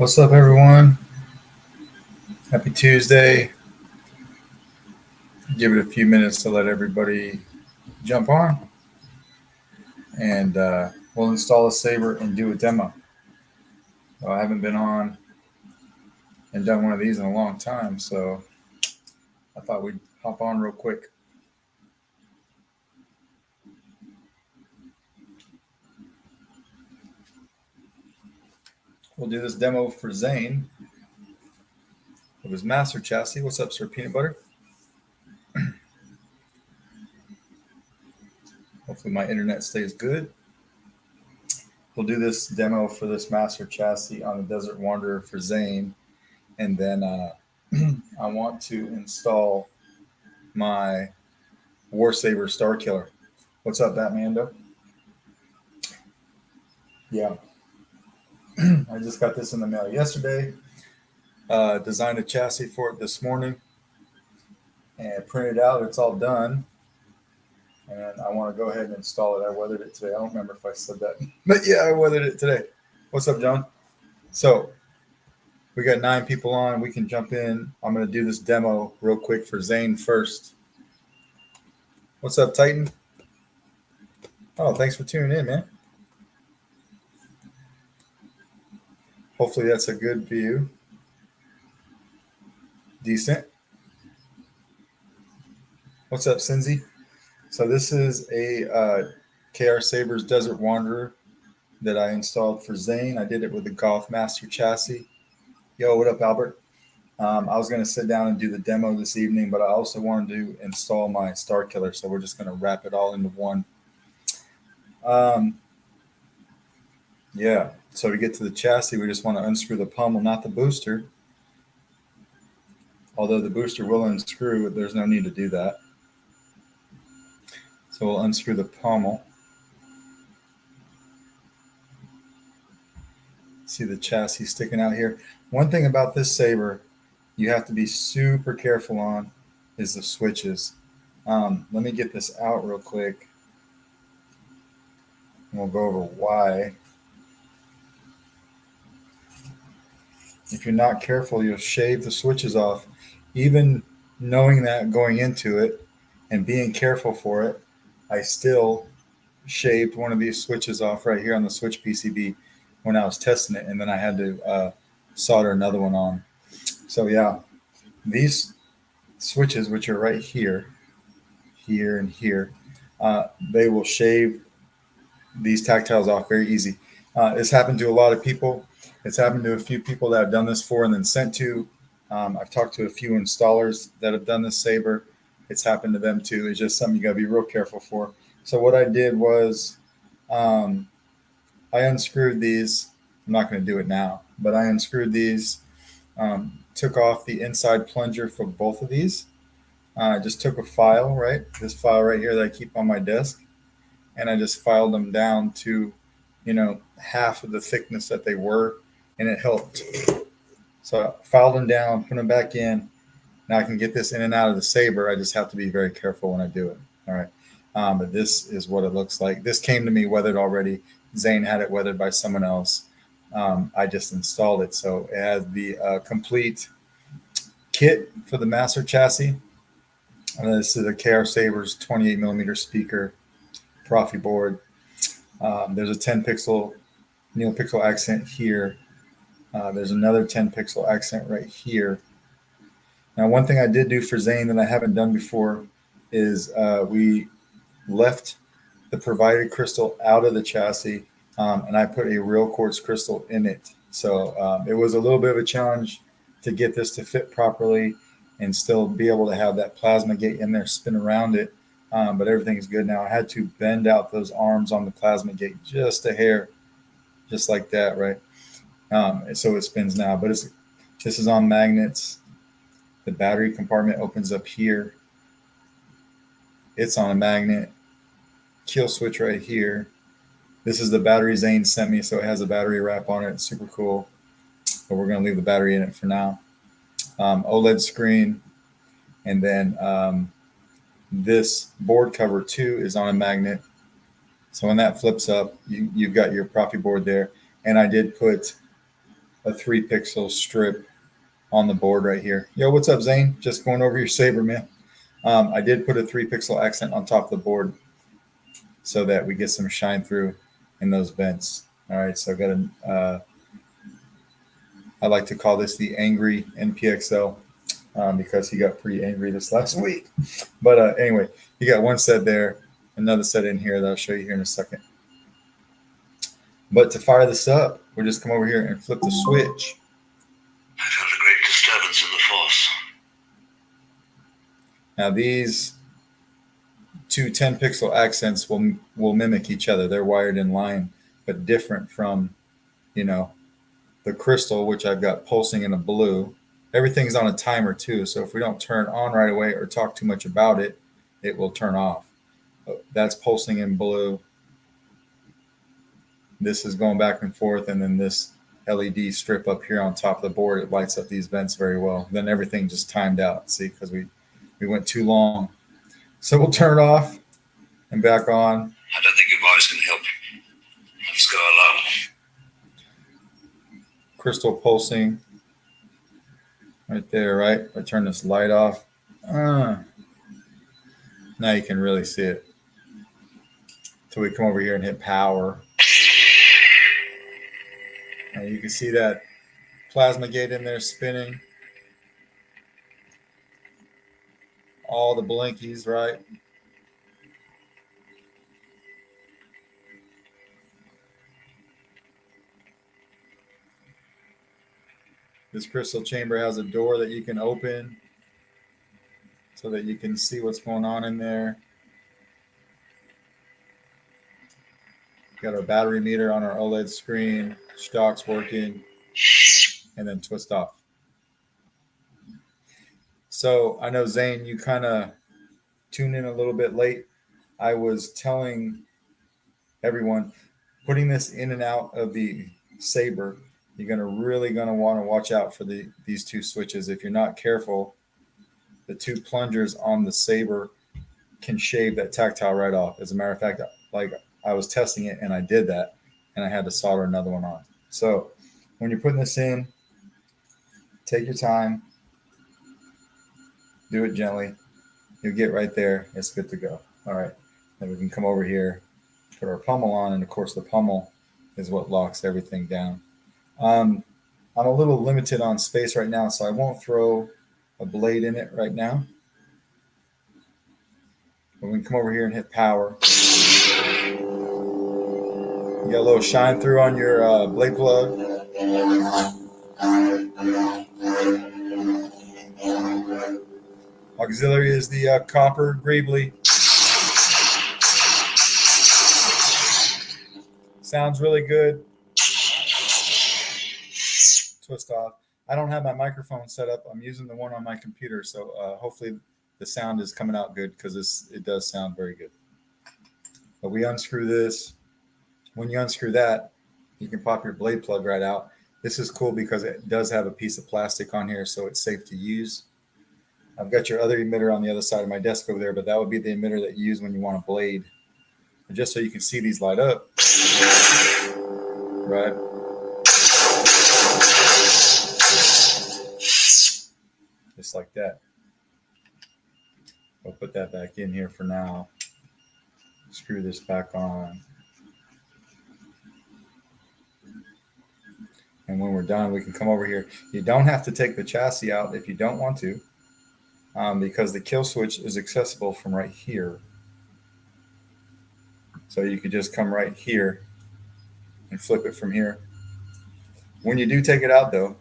What's up, everyone? Happy Tuesday. Give it a few minutes to let everybody jump on, and we'll install a saber and do a demo. Well, I haven't been on and done one of these in a long time, so I thought we'd hop on real quick. We'll do this demo for Zane of his master chassis. What's up, Sir Peanut Butter? Hopefully my internet stays good. We'll do this demo for this master chassis on the Desert Wanderer for Zane, and then I want to install my Warsaber Starkiller. What's up, Batmando? Yeah, I just got this in the mail yesterday. Designed a chassis for it this morning and printed out. It's all done. And I want to go ahead and install it. I weathered it today. I don't remember if I said that, but yeah, I weathered it today. What's up, John? So we got 9 people on. We can jump in. I'm going to do this demo real quick for Zane first. What's up, Titan? Oh, thanks for tuning in, man. Hopefully that's a good view. Decent. What's up, Cinzy? So this is a KR Sabers Desert Wanderer that I installed for Zane. I did it with the Golf Master chassis. Yo, what up, Albert? I was going to sit down and do the demo this evening, but I also wanted to install my Starkiller, so we're just going to wrap it all into one. Yeah, so to get to the chassis, we just want to unscrew the pommel, not the booster. Although the booster will unscrew, there's no need to do that. So we'll unscrew the pommel. See the chassis sticking out here. One thing about this saber you have to be super careful on is the switches. Let me get this out real quick. And we'll go over why. If you're not careful, you'll shave the switches off. Even knowing that going into it and being careful for it, I still shaved one of these switches off right here on the switch PCB when I was testing it, and then I had to solder another one on. So yeah, these switches, which are right here, here, and here, they will shave these tactiles off very easy. It's happened to a lot of people. It's happened to a few people that I've done this for and then sent to. I've talked to a few installers that have done this saber. It's happened to them too. It's just something you got to be real careful for. So what I did was I unscrewed these. I'm not going to do it now, but I unscrewed these, took off the inside plunger for both of these. I just took a file, right? This file right here that I keep on my desk, and I just filed them down to, half of the thickness that they were, and it helped. So I filed them down, put them back in. Now I can get this in and out of the saber. I just have to be very careful when I do it. All right. But this is what it looks like. This came to me weathered already. Zane had it weathered by someone else. I just installed it. So it has the complete kit for the master chassis. And this is a KR Sabers 28 millimeter speaker, Proffie board. There's a 10 pixel neopixel accent here. There's another 10 pixel accent right here. Now, one thing I did do for Zane that I haven't done before is we left the provided crystal out of the chassis, and I put a real quartz crystal in it. So it was a little bit of a challenge to get this to fit properly and still be able to have that plasma gate in there, spin around it. But everything's good now. I had to bend out those arms on the plasma gate just a hair, just like that, right? So it spins now. But this is on magnets. The battery compartment opens up here. It's on a magnet. Kill switch right here. This is the battery Zane sent me, so it has a battery wrap on it. It's super cool. But we're going to leave the battery in it for now. OLED screen. And then this board cover too is on a magnet. So when that flips up, you've got your Proffie board there. And I did put a 3-pixel strip on the board right here. Yo, what's up, Zane? Just going over your saber, man. I did put a 3-pixel accent on top of the board so that we get some shine through in those vents. All right, so I got I like to call this the angry NPXL because he got pretty angry this last week. But anyway, you got one set there, another set in here that I'll show you here in a second. But to fire this up, we'll just come over here and flip the switch. I felt a great disturbance in the force. Now these two 10-pixel accents will mimic each other. They're wired in line, but different from, the crystal, which I've got pulsing in a blue. Everything's on a timer too, so if we don't turn on right away or talk too much about it, it will turn off. That's pulsing in blue. This is going back and forth, and then this LED strip up here on top of the board, it lights up these vents very well. Then everything just timed out, see, because we went too long. So we'll turn it off and back on. I don't think your voice can help. Let's go alone. Crystal pulsing right there, right? I turn this light off. Now you can really see it. So we come over here and hit power. Now you can see that plasma gate in there spinning. All the blinkies, right? This crystal chamber has a door that you can open so that you can see what's going on in there. Got our battery meter on our OLED screen, stock's working, and then twist off. So I know, Zane, you kind of tuned in a little bit late. I was telling everyone, putting this in and out of the saber, you're really gonna want to watch out for these two switches. If you're not careful, the two plungers on the saber can shave that tactile right off. As a matter of fact, like I was testing it and I did that, and I had to solder another one on. So when you're putting this in, take your time, do it gently. You'll get right there. It's good to go. All right. Then we can come over here, put our pummel on, and of course the pummel is what locks everything down. I'm a little limited on space right now, so I won't throw a blade in it right now. But we can come over here and hit power. You got a little shine through on your blade plug. Auxiliary is the copper Gravely. Sounds really good. Twist off. I don't have my microphone set up. I'm using the one on my computer, so hopefully the sound is coming out good because it does sound very good. But we unscrew this. When you unscrew that, you can pop your blade plug right out. This is cool because it does have a piece of plastic on here, so it's safe to use. I've got your other emitter on the other side of my desk over there, but that would be the emitter that you use when you want a blade. And just so you can see these light up, right? Just like that. I'll put that back in here for now. Screw this back on. And when we're done, we can come over here. You don't have to take the chassis out if you don't want to, because the kill switch is accessible from right here. So you could just come right here and flip it from here. When you do take it out, though,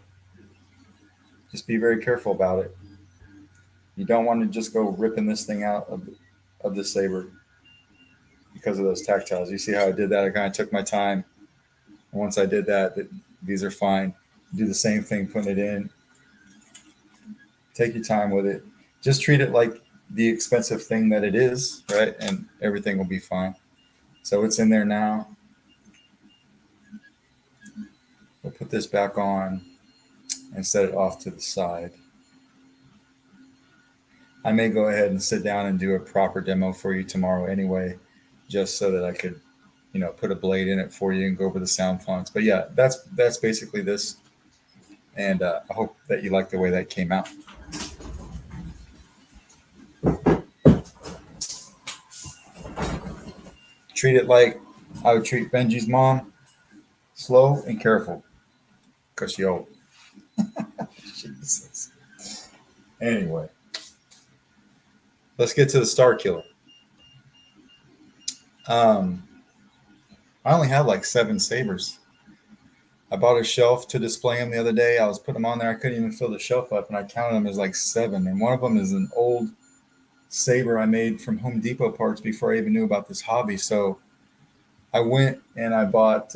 just be very careful about it. You don't want to just go ripping this thing out of the saber because of those tactiles. You see how I did that? I kind of took my time. And once I did that, these are fine. Do the same thing, putting it in. Take your time with it. Just treat it like the expensive thing that it is, right? And everything will be fine. So it's in there now. We'll put this back on and set it off to the side. I may go ahead and sit down and do a proper demo for you tomorrow anyway, just so that I could, put a blade in it for you and go over the sound fonts. But yeah, that's basically this. And I hope that you like the way that came out. Treat it like I would treat Benji's mom, slow and careful, because she old. Jesus. Anyway, let's get to the Starkiller. Um, I only have like 7 sabers. I bought a shelf to display them the other day. I was putting them on there. I couldn't even fill the shelf up, and I counted them as like 7. And one of them is an old saber I made from Home Depot parts before I even knew about this hobby. So I went and I bought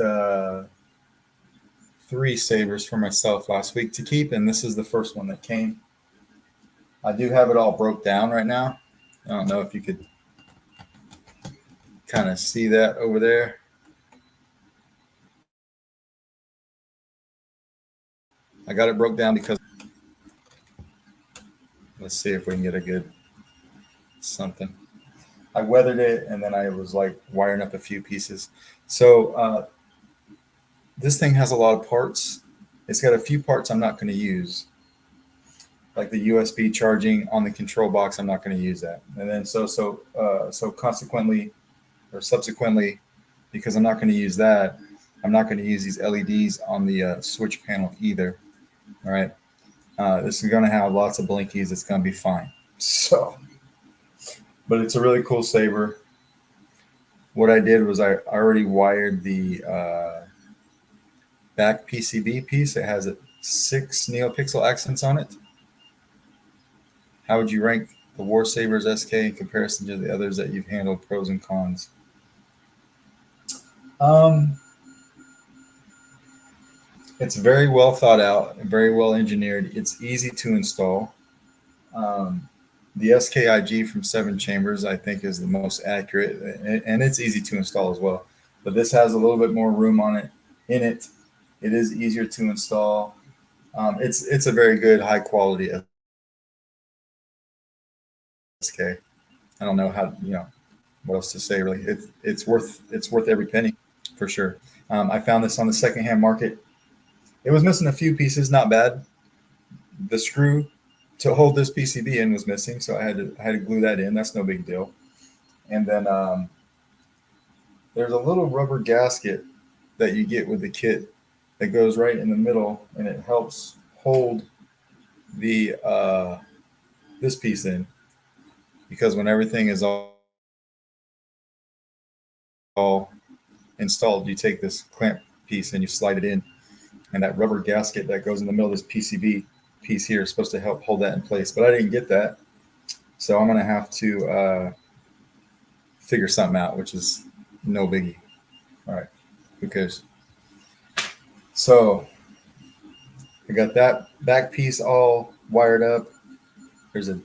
3 sabers for myself last week to keep, and this is the first one that came. I do have it all broke down right now. I don't know if you could kind of see that over there. I got it broke down because let's see if we can get a good something. I weathered it and then I was like wiring up a few pieces. So this thing has a lot of parts. It's got a few parts I'm not going to use, like the USB charging on the control box. I'm not going to use that. And then so consequently or subsequently, because I'm not going to use that, I'm not going to use these LEDs on the switch panel either. All right. This is going to have lots of blinkies. It's going to be fine. So, but it's a really cool saber. What I did was I already wired the back PCB piece. It has 6 neopixel accents on it. How would you rank the Warsabers SK in comparison to the others that you've handled? Pros and cons. Um, it's very well thought out, very well engineered. It's easy to install. Um, the SKIG from 7 Chambers, I think, is the most accurate, and it's easy to install as well. But this has a little bit more room on it. In it, it is easier to install. It's a very good, high quality SK. I don't know how what else to say really. It's worth every penny for sure. I found this on the secondhand market. It was missing a few pieces, not bad. The screw to hold this PCB in was missing, so I had to glue that in. That's no big deal. And then there's a little rubber gasket that you get with the kit that goes right in the middle, and it helps hold the this piece in, because when everything is all installed, you take this clamp piece and you slide it in, and that rubber gasket that goes in the middle of this PCB piece here is supposed to help hold that in place. But I didn't get that, so I'm gonna have to figure something out, which is no biggie. All right, who cares? So I got that back piece all wired up. There's a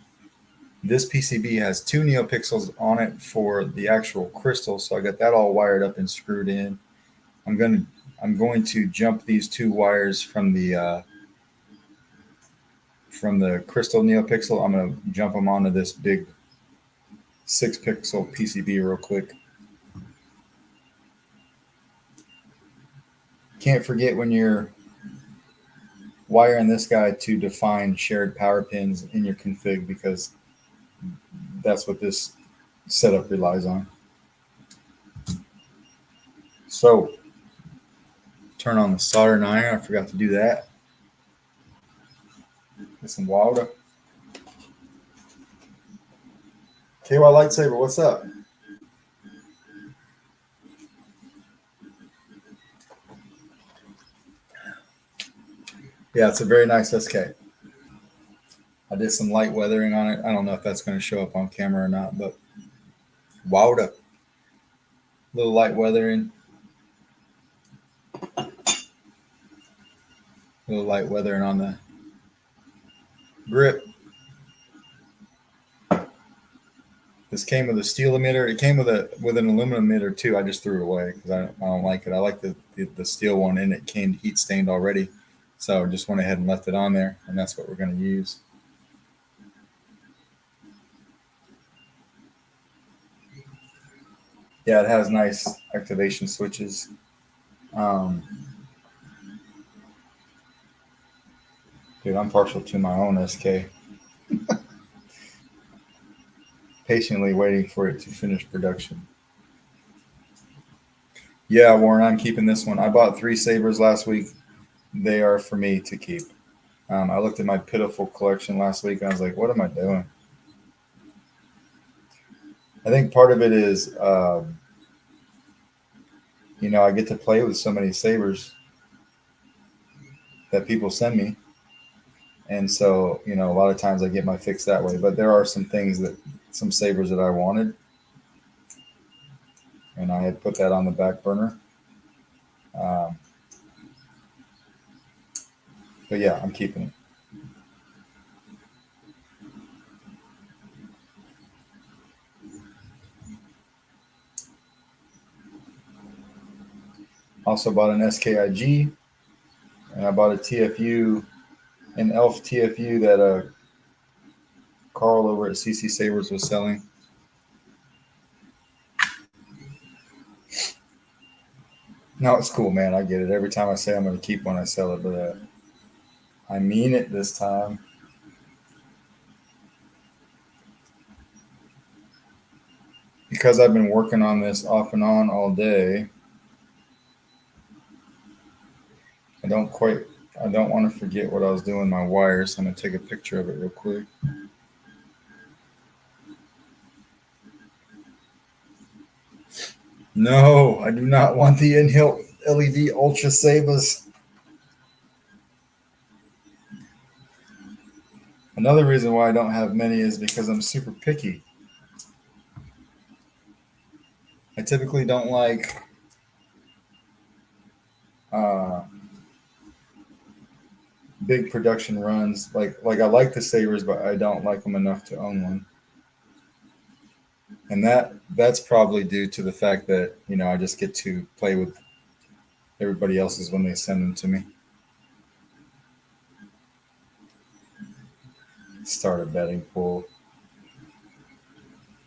This PCB has 2 neopixels on it for the actual crystal, so I got that all wired up and screwed in. I'm gonna I'm going to jump these 2 wires from the crystal neopixel. I'm gonna jump them onto this big 6 pixel PCB real quick. Can't forget when you're wiring this guy to define shared power pins in your config, because that's what this setup relies on. So turn on the soldering iron. I forgot to do that. Get some water. KY Lightsaber, what's up? Yeah, it's a very nice SK. I did some light weathering on it. I don't know if that's going to show up on camera or not, but wowed up. Little light weathering. Little light weathering on the grip. This came with a steel emitter. It came with an aluminum emitter too. I just threw it away because I don't like it. I like the steel one, and it came heat stained already. So I just went ahead and left it on there, and that's what we're going to use. Yeah, it has nice activation switches. Um, Dude, I'm partial to my own SK, patiently waiting for it to finish production. Yeah, Warren, I'm keeping this one. I bought 3 sabers last week. They are for me to keep. I looked at my pitiful collection last week and I was like, what am I doing? I think part of it is, I get to play with so many sabers that people send me. And so, a lot of times I get my fix that way. But there are some sabers that I wanted, and I had put that on the back burner. Um, but yeah, I'm keeping it. Also bought an SKIG, and I bought a TFU, an Elf TFU that Carl over at CC Sabers was selling. No, it's cool, man. I get it. Every time I say I'm going to keep one, I sell it, but I mean it this time. Because I've been working on this off and on all day, I don't quite, I don't want to forget what I was doing my wires. So I'm going to take a picture of it real quick. No, I do not want the in-hill LED Ultra Sabers. Another reason why I don't have many is because I'm super picky. I typically don't like uh, big production runs. Like I like the Sabers, but I don't like them enough to own one. And that's probably due to the fact that I just get to play with everybody else's when they send them to me. Start a betting pool.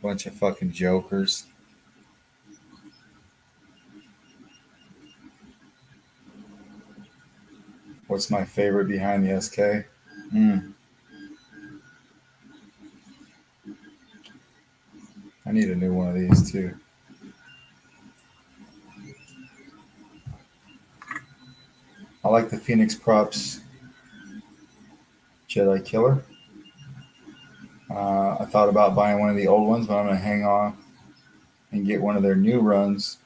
Bunch of fucking jokers. What's my favorite behind the SK? Mm, I need a new one of these too. I like the Phoenix Props Jedi Killer. I thought about buying one of the old ones, but I'm going to hang on and get one of their new runs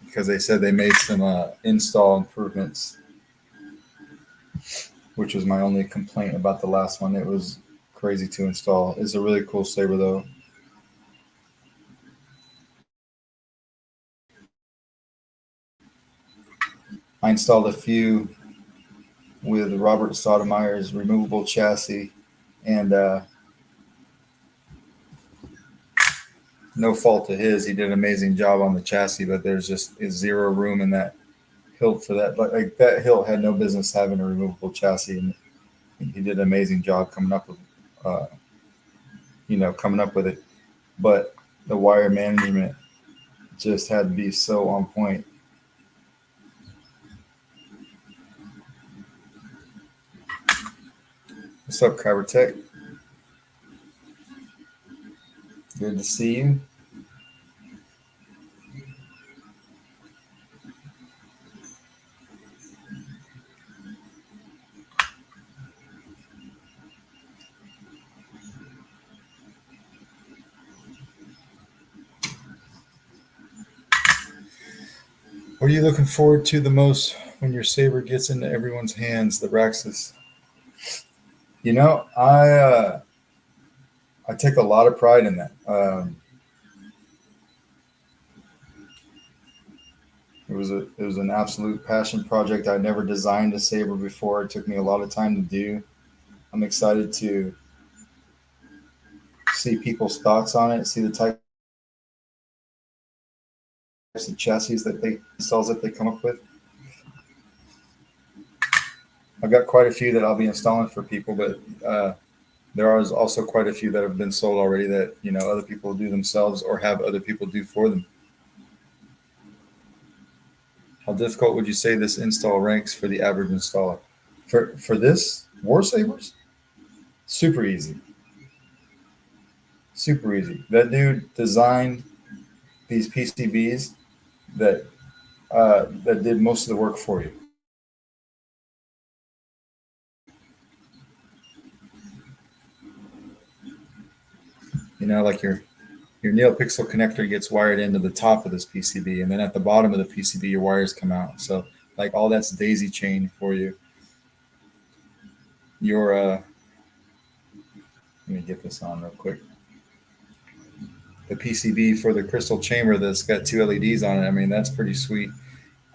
because they said they made some install improvements, which was my only complaint about the last one. It was crazy to install. It's a really cool saber, though. I installed a few with Robert Sotomayer's removable chassis, and no fault to his. He did an amazing job on the chassis, but there's just zero room in that hilt for that. Like that hilt had no business having a removable chassis, and he did an amazing job uh, coming up with it. But the wire management just had to be so on point. What's up, Kyber Tech? Good to see you. What are you looking forward to the most when your saber gets into everyone's hands, the Raxus? I take a lot of pride in that. It was an absolute passion project. I never designed a saber before. It took me a lot of time to do. I'm excited to see people's thoughts on it, see the types of chassis that they installs that they come up with. I've got quite a few that I'll be installing for people, but there are also quite a few that have been sold already that other people do themselves or have other people do for them. How difficult would you say this install ranks for the average installer? For this Warsabers, super easy, super easy. That dude designed these PCBs that that did most of the work for you. You know, like your NeoPixel connector gets wired into the top of this PCB, and then at the bottom of the PCB, your wires come out. So like all that's daisy chain for you. Your let me get this on real quick. The PCB for the crystal chamber that's got two LEDs on it. I mean, that's pretty sweet.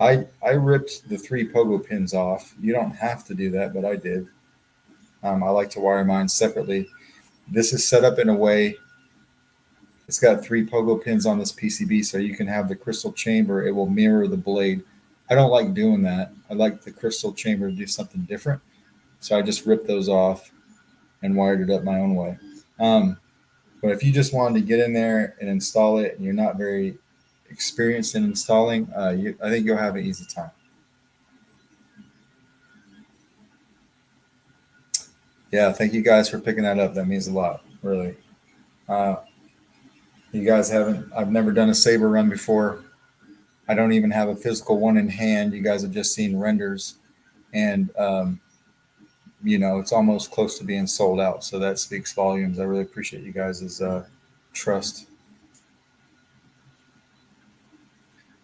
I ripped the three pogo pins off. You don't have to do that, but I did. I like to wire mine separately. This is set up in a way. It's got three pogo pins on this PCB, so you can have the crystal chamber. It will mirror the blade. I don't like doing that. I like the crystal chamber to do something different. So I just ripped those off and wired it up my own way. Um, but if you just wanted to get in there and install it, and you're not very experienced in installing, I think you'll have an easy time. Yeah, thank you guys for picking that up. That means a lot, really. Uh, you guys haven't, I've never done a saber run before. I don't even have a physical one in hand. You guys have just seen renders, and it's almost close to being sold out. So that speaks volumes. I really appreciate you guys' trust.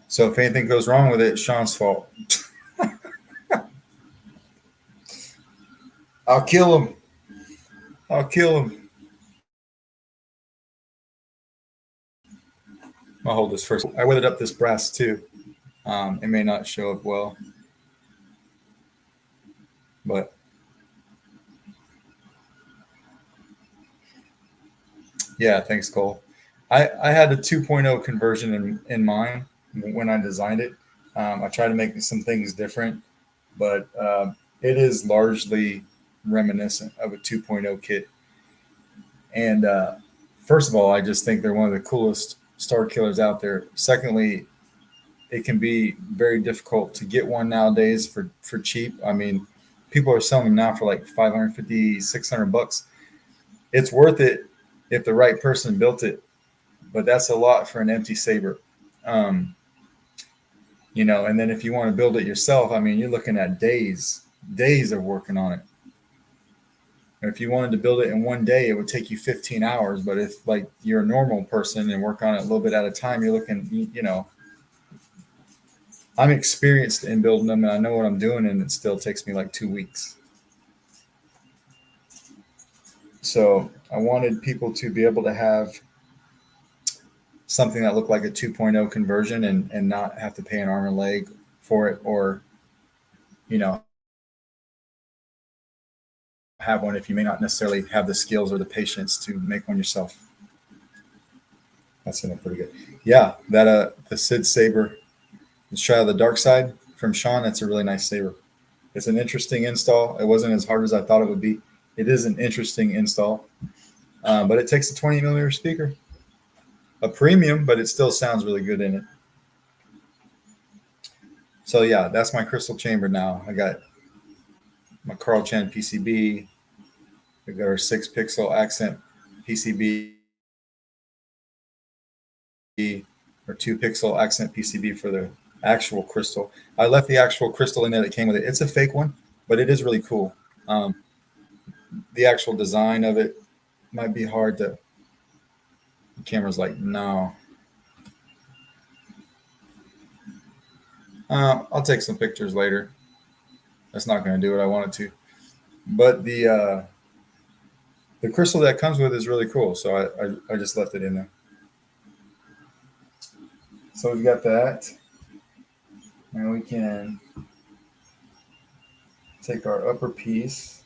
So if anything goes wrong with it, it's Sean's fault. I'll kill him. I'll kill him. I'll hold this first. I weathered up this brass too. It may not show up well, but yeah, thanks, Cole. I had a 2.0 conversion in mind when I designed it. I tried to make some things different, but it is largely reminiscent of a 2.0 kit. And first of all, I just think they're one of the coolest Starkillers out there. Secondly, it can be very difficult to get one nowadays for cheap. I mean, people are selling them now for like 550, 600 bucks. It's worth it if the right person built it, but that's a lot for an empty saber. Um, and then if you want to build it yourself, I mean, you're looking at days of working on it. If you wanted to build it in one day, it would take you 15 hours. But if like you're a normal person and work on it a little bit at a time, you're looking, I'm experienced in building them and I know what I'm doing, and it still takes me like 2 weeks. So I wanted people to be able to have something that looked like a 2.0 conversion and not have to pay an arm and leg for it, or, you know, have one if you may not necessarily have the skills or the patience to make one yourself. That's gonna be pretty good. Yeah, that the Sid saber, let's try the dark side from Sean. That's a really nice saber. It's an interesting install. It wasn't as hard as I thought it would be. It is an interesting install, but it takes a 20 millimeter speaker, a premium, but it still sounds really good in it. So yeah, that's my crystal chamber now. I got my Carl Chan PCB. We got our 6 pixel accent PCB, or 2 pixel accent PCB for the actual crystal. I left the actual crystal in there that came with it. It's a fake one, but it is really cool. Um, the actual design of it might be hard to. The camera's like, no. I'll take some pictures later. That's not going to do what I wanted to. But the crystal that comes with is really cool, so I just left it in there. So we've got that, and we can take our upper piece.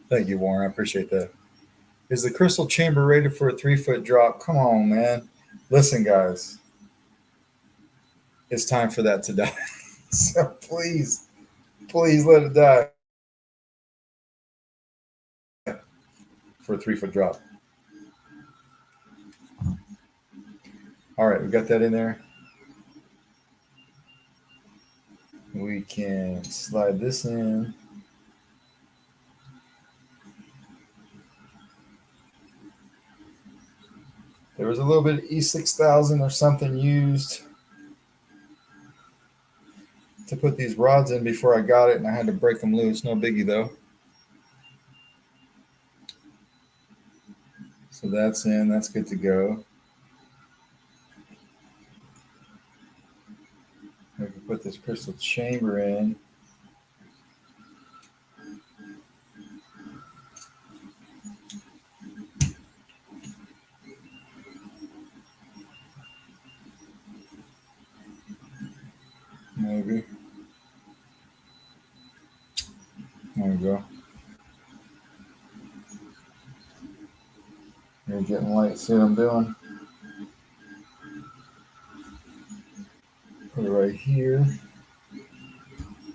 Thank you, Warren. I appreciate that. Is the crystal chamber rated for a 3 foot drop? Come on, man. Listen, guys, it's time for that to die. So please, Please let it die for a 3 foot drop. All right, we got that in there. We can slide this in. There was a little bit of E6000 or something used to put these rods in before I got it, and I had to break them loose. No biggie though. So that's in. That's good to go. I can put this crystal chamber in. Maybe. There we go. You're getting light. See what I'm doing? Put it right here.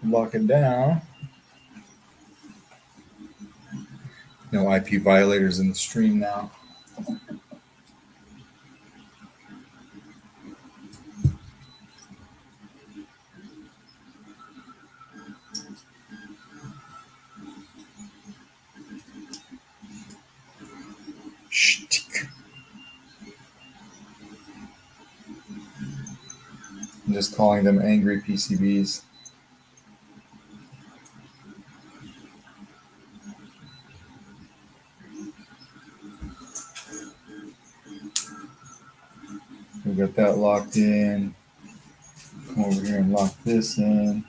Lock it down. No IP violators in the stream now. I'm just calling them angry PCBs. We got that locked in. Come over here and lock this in.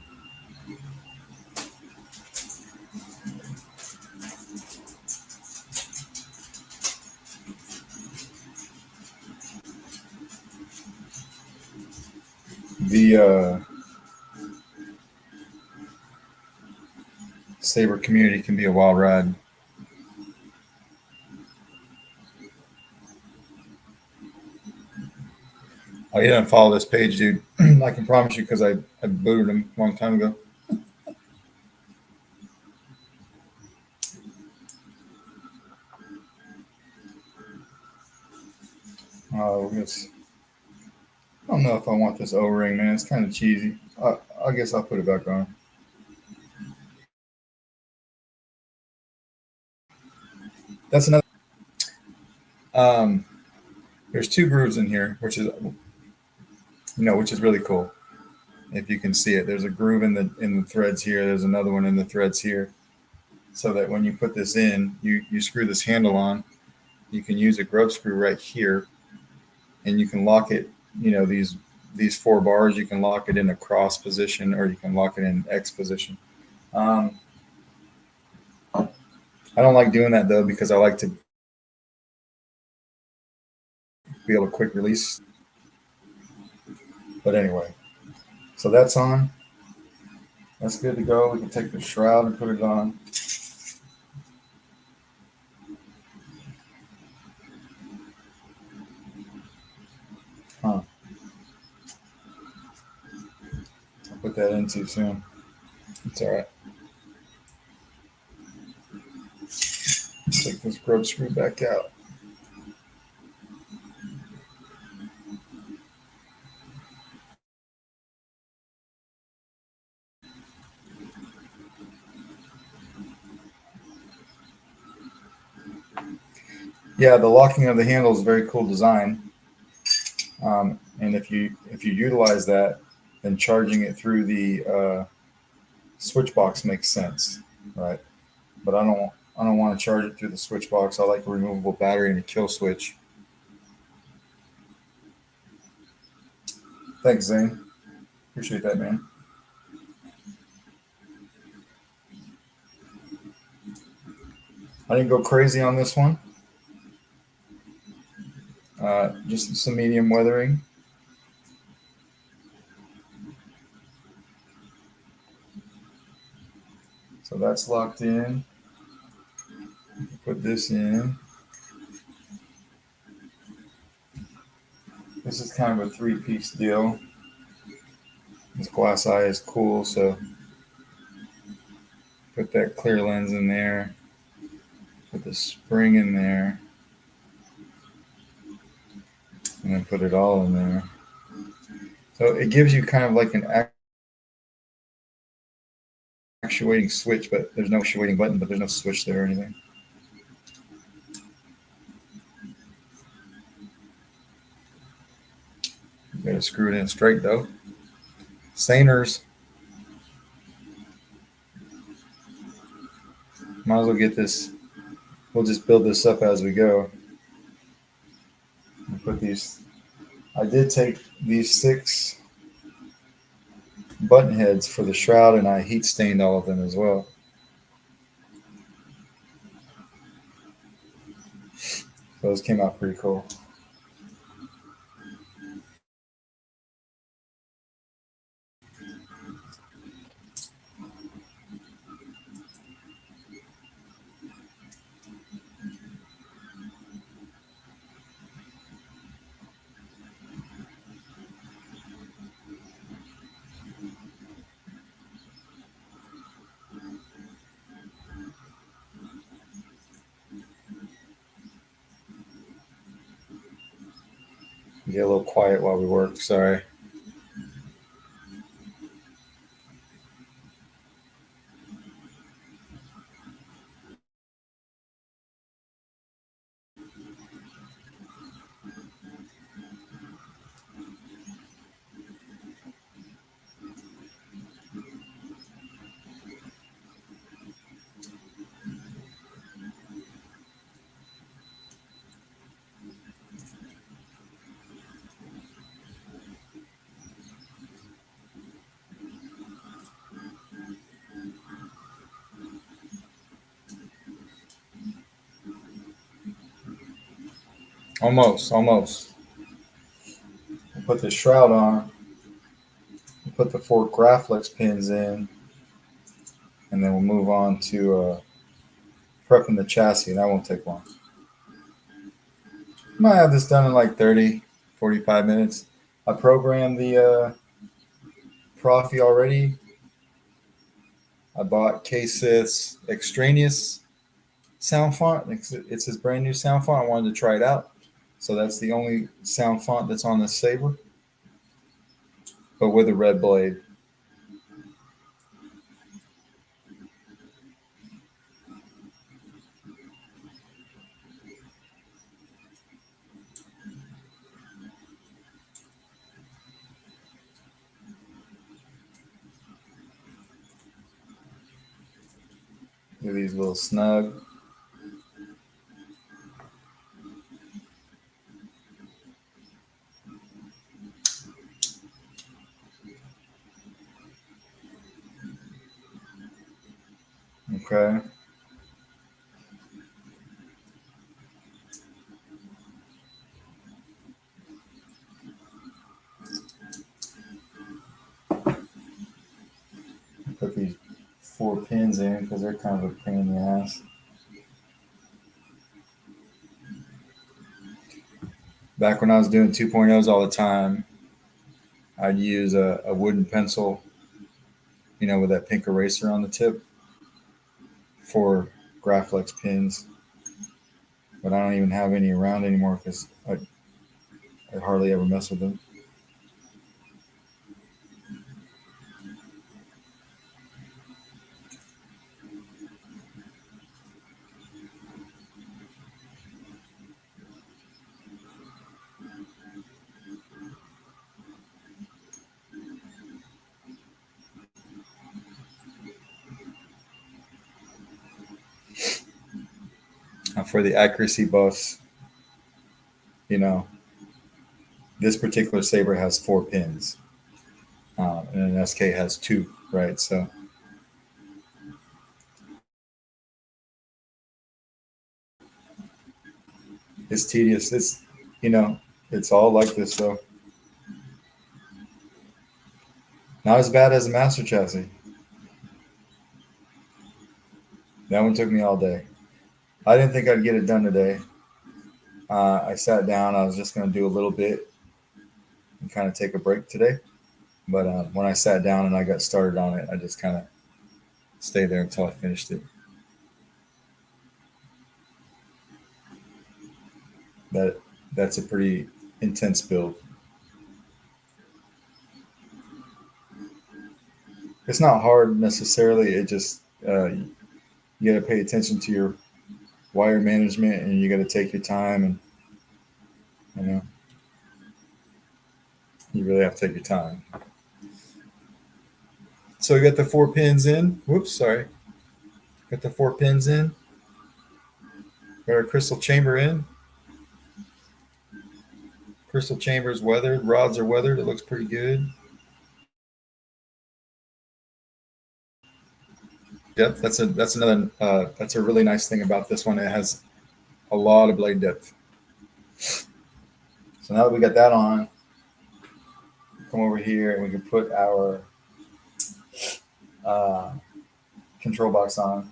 The saber community can be a wild ride. Oh, you didn't follow this page, dude. I can promise you because I booted him a long time ago. Oh, I don't know if I want this O-ring, man. It's kind of cheesy. I guess I'll put it back on. That's another. Um, there's 2 grooves in here, which is really cool. If you can see it, there's a groove in the threads here. There's another one in the threads here, so that when you put this in, you screw this handle on. You can use a grub screw right here, and you can lock it. These 4 bars. You can lock it in a cross position, or you can lock it in X position. I don't like doing that though because I like to be able to quick release. But anyway, so that's on. That's good to go. We can take the shroud and put it on. Huh. I'll put that in too soon. It's all right. Take this grub screw back out. Yeah, the locking of the handle is a very cool design. And if you utilize that, then charging it through the switch box makes sense, right? But I don't want to charge it through the switch box. I like a removable battery and a kill switch. Thanks, Zane. Appreciate that, man. I didn't go crazy on this one. Just some medium weathering. So that's locked in. Put this in. This is kind of a 3-piece deal. This glass eye is cool, so put that clear lens in there, put the spring in there, and then put it all in there. So it gives you kind of like an actuating switch, but there's no actuating button, but there's no switch there or anything. You gotta screw it in straight though. Saners. Might as well get this. We'll just build this up as we go. I'll put these. I did take these 6 button heads for the shroud, and I heat stained all of them as well. Those came out pretty cool. Get a little quiet while we work. Sorry. Almost. We'll put the shroud on. We'll put the 4 Graflex pins in, and then we'll move on to prepping the chassis. That won't take long. Might have this done in like 30, 45 minutes. I programmed the Proffie already. I bought K-Sith's extraneous sound font. It's his brand new sound font. I wanted to try it out. So that's the only sound font that's on this saber, but with a red blade. Get these little snug. Okay. Put these 4 pins in because they're kind of a pain in the ass. Back when I was doing 2.0s all the time, I'd use a wooden pencil, with that pink eraser on the tip for Graflex pins. But I don't even have any around anymore because I hardly ever mess with them. For the accuracy buffs, this particular saber has 4 pins, and an SK has 2, right? So it's tedious. It's all like this though. Not as bad as a master chassis. That one took me all day. I didn't think I'd get it done today. I sat down. I was just going to do a little bit and kind of take a break today. But when I sat down and I got started on it, I just kind of stay there until I finished it. That that's a pretty intense build. It's not hard necessarily. It just you got to pay attention to your wire management, and you got to take your time, and you know you really have to take your time. So we got the 4 pins in. Whoops, sorry. Got the 4 pins in. Got our crystal chamber in. Crystal chamber is weathered. Rods are weathered. It looks pretty good. Depth. That's a really nice thing about this one. It has a lot of blade depth. So now that we got that on, come over here and we can put our uh, control box on.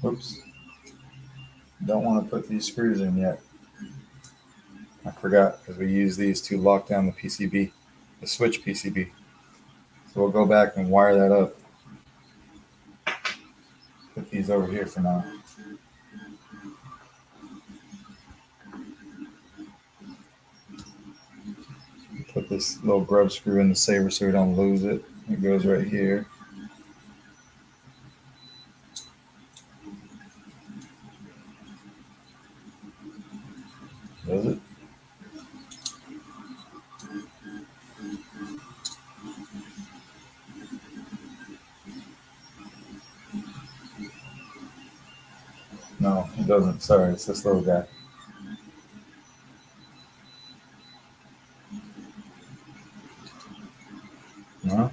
Oops. Don't want to put these screws in yet. I forgot because we use these to lock down the PCB, the switch PCB. So we'll go back and wire that up. Put these over here for now. Put this little grub screw in the saber so we don't lose it. It goes right here. Does it? No, it doesn't. Sorry, it's this little guy. No,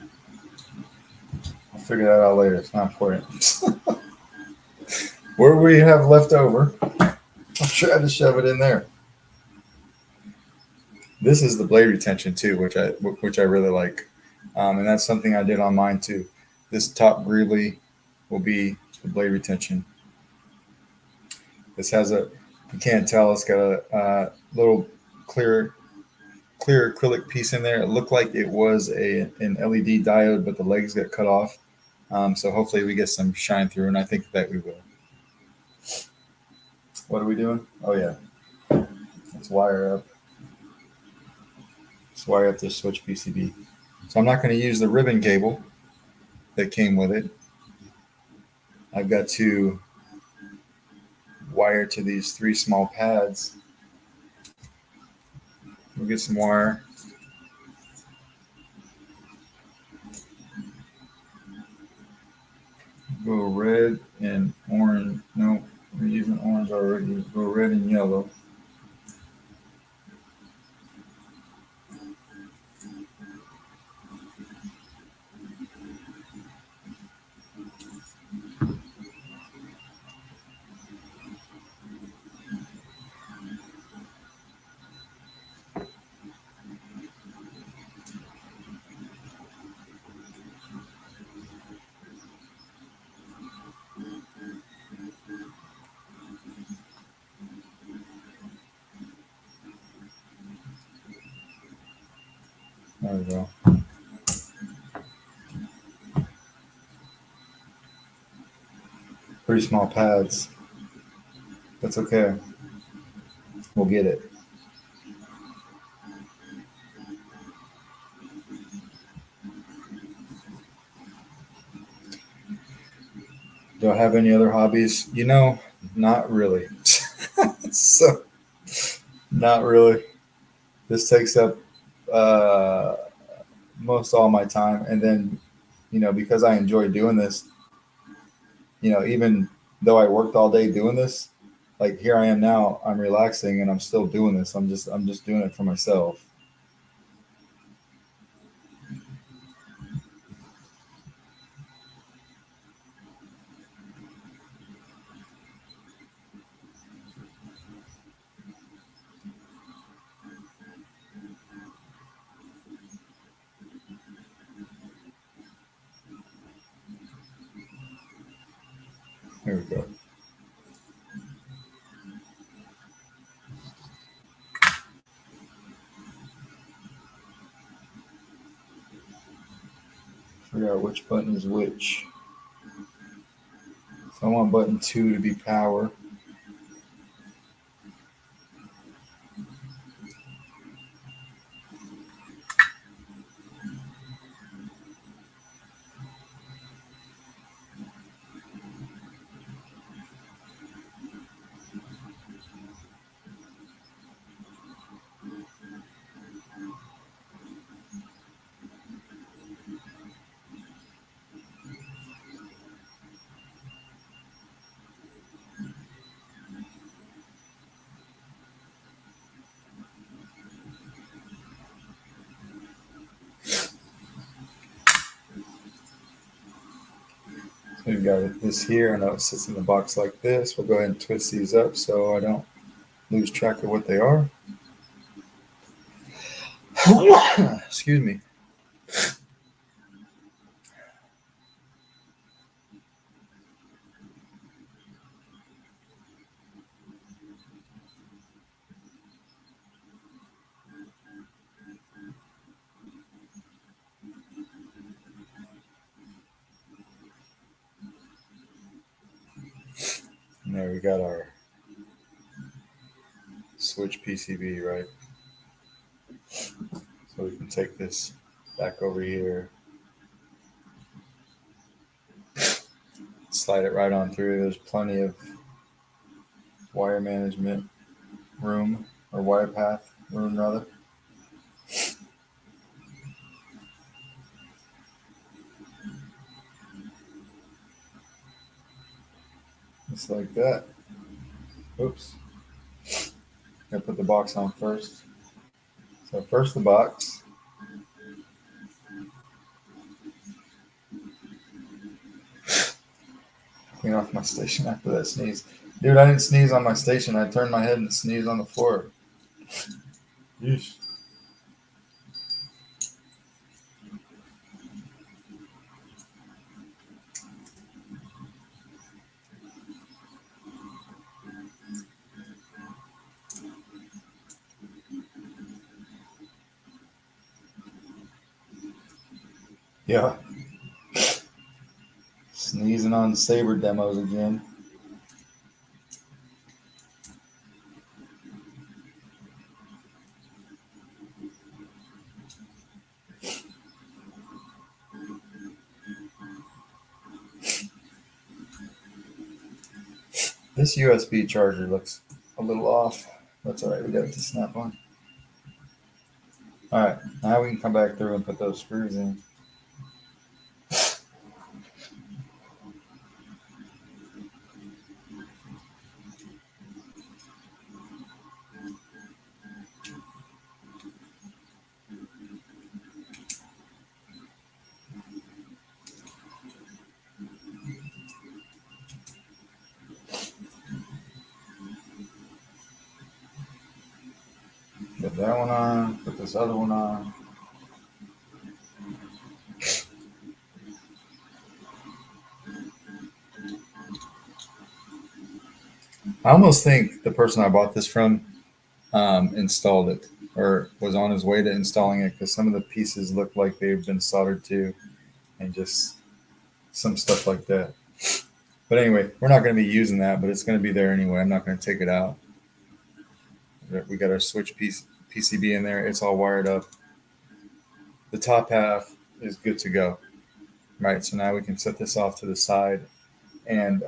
I'll figure that out later. It's not important. Where we have left over, I'll try to shove it in there. This is the blade retention too, which I really like, and that's something I did on mine too. This top greeley will be the blade retention. This has a, you can't tell, it's got a little clear clear acrylic piece in there. It looked like it was an LED diode, but the legs got cut off. So hopefully we get some shine through, and I think that we will. What are we doing? Oh yeah, let's wire up. Let's wire up this switch PCB. So I'm not going to use the ribbon cable that came with it. I've got to wire to these 3 small pads. We'll get some wire. Go red and orange. No, we're using orange already. Go red and yellow. There we go. Pretty small pads. That's okay. We'll get it. Do I have any other hobbies? Not really. So, not really. This takes up uh, most all my time. And then, because I enjoy doing this, even though I worked all day doing this, like here I am now, I'm relaxing and I'm still doing this. I'm just doing it for myself. Here we go. Figure out which button is which. So I want button 2 to be power. So we've got this here. I know it sits in the box like this. We'll go ahead and twist these up so I don't lose track of what they are. Excuse me. And there we got our switch PCB, right? So we can take this back over here, slide it right on through. There's plenty of wire management room, or wire path room rather. Just like that. Oops. Gotta put the box on first. So first the box. Clean off my station after that sneeze. Dude, I didn't sneeze on my station. I turned my head and sneezed on the floor. Yeesh. Yeah. Sneezing on saber demos again. This USB charger looks a little off. That's alright, we got it to snap on. Alright, now we can come back through and put those screws in. Get that one on, put this other one on. I almost think the person I bought this from installed it or was on his way to installing it because some of the pieces look like they've been soldered to and just some stuff like that. But anyway, we're not going to be using that, but it's going to be there anyway. I'm not going to take it out. We got our switch PCB in there. It's all wired up. The top half is good to go. Right, so now we can set this off to the side and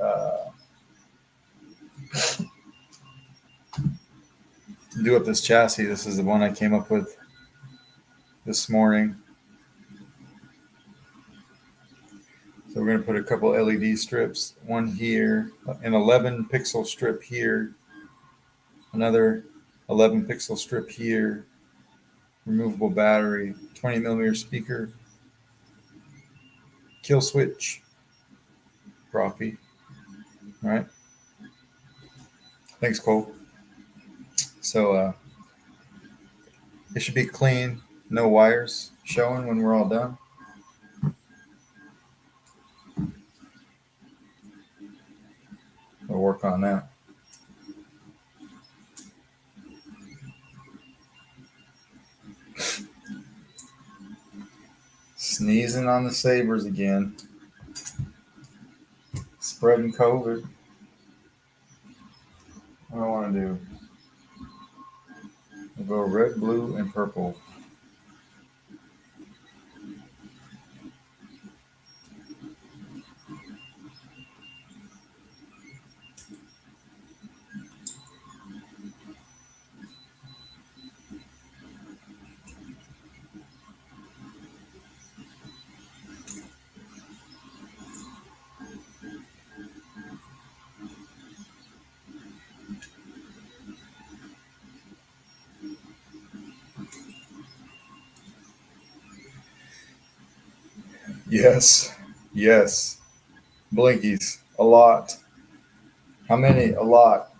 do up this chassis. This is the one I came up with this morning. So we're going to put a couple LED strips, one here, an 11 pixel strip here, another 11 pixel strip here, removable battery, 20 millimeter speaker, kill switch, Proffie. All right. Thanks, Cole. So it should be clean, no wires showing when we're all done. work on that. Sneezing on the sabers again. Spreading COVID. What do I want to do? We'll go red, blue, and purple. Yes. Yes. Blinkies. A lot. How many? A lot.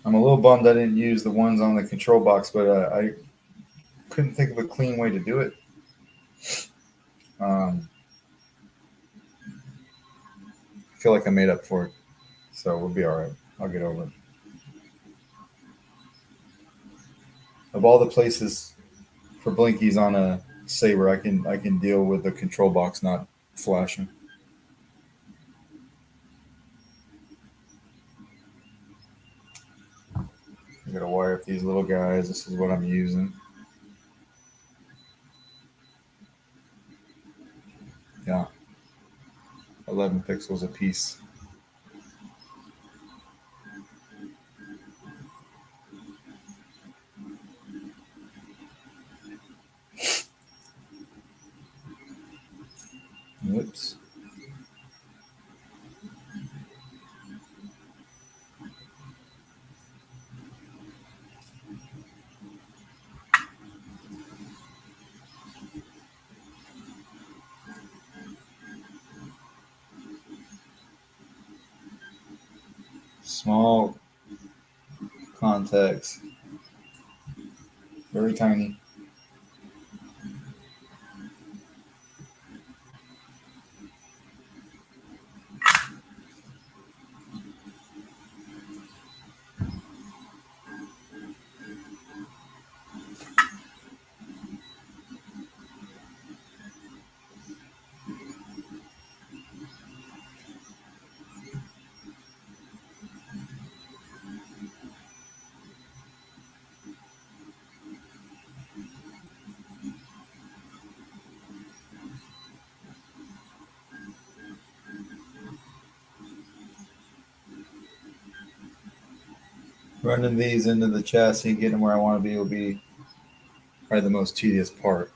I'm a little bummed I didn't use the ones on the control box, but I couldn't think of a clean way to do it. I feel like I made up for it, so we'll be all right. I'll get over it. Of all the places for blinkies on a saber, I can deal with the control box not flashing. I'm gonna wire up these little guys. This is what I'm using. Yeah, 11 pixels a piece. Whoops. Small contacts. Very tiny. Running these into the chassis, getting where I want to be, will be probably the most tedious part.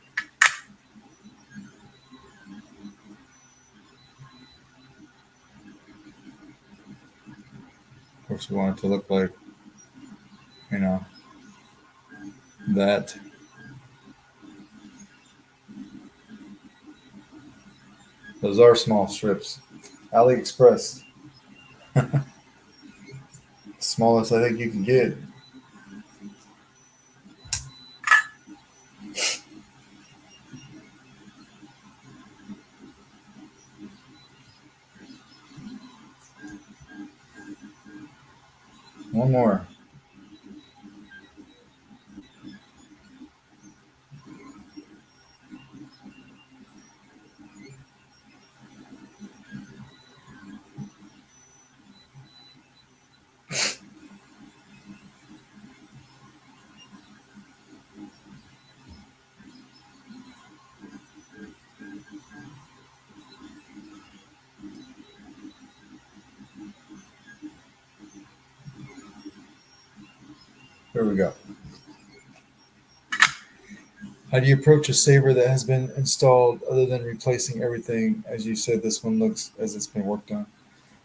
Of course, we want it to look like, you know, that. Those are small strips. AliExpress. Smallest I think you can get. One more. Here we go. How do you approach a saber that has been installed other than replacing everything? As you said, this one looks as it's been worked on.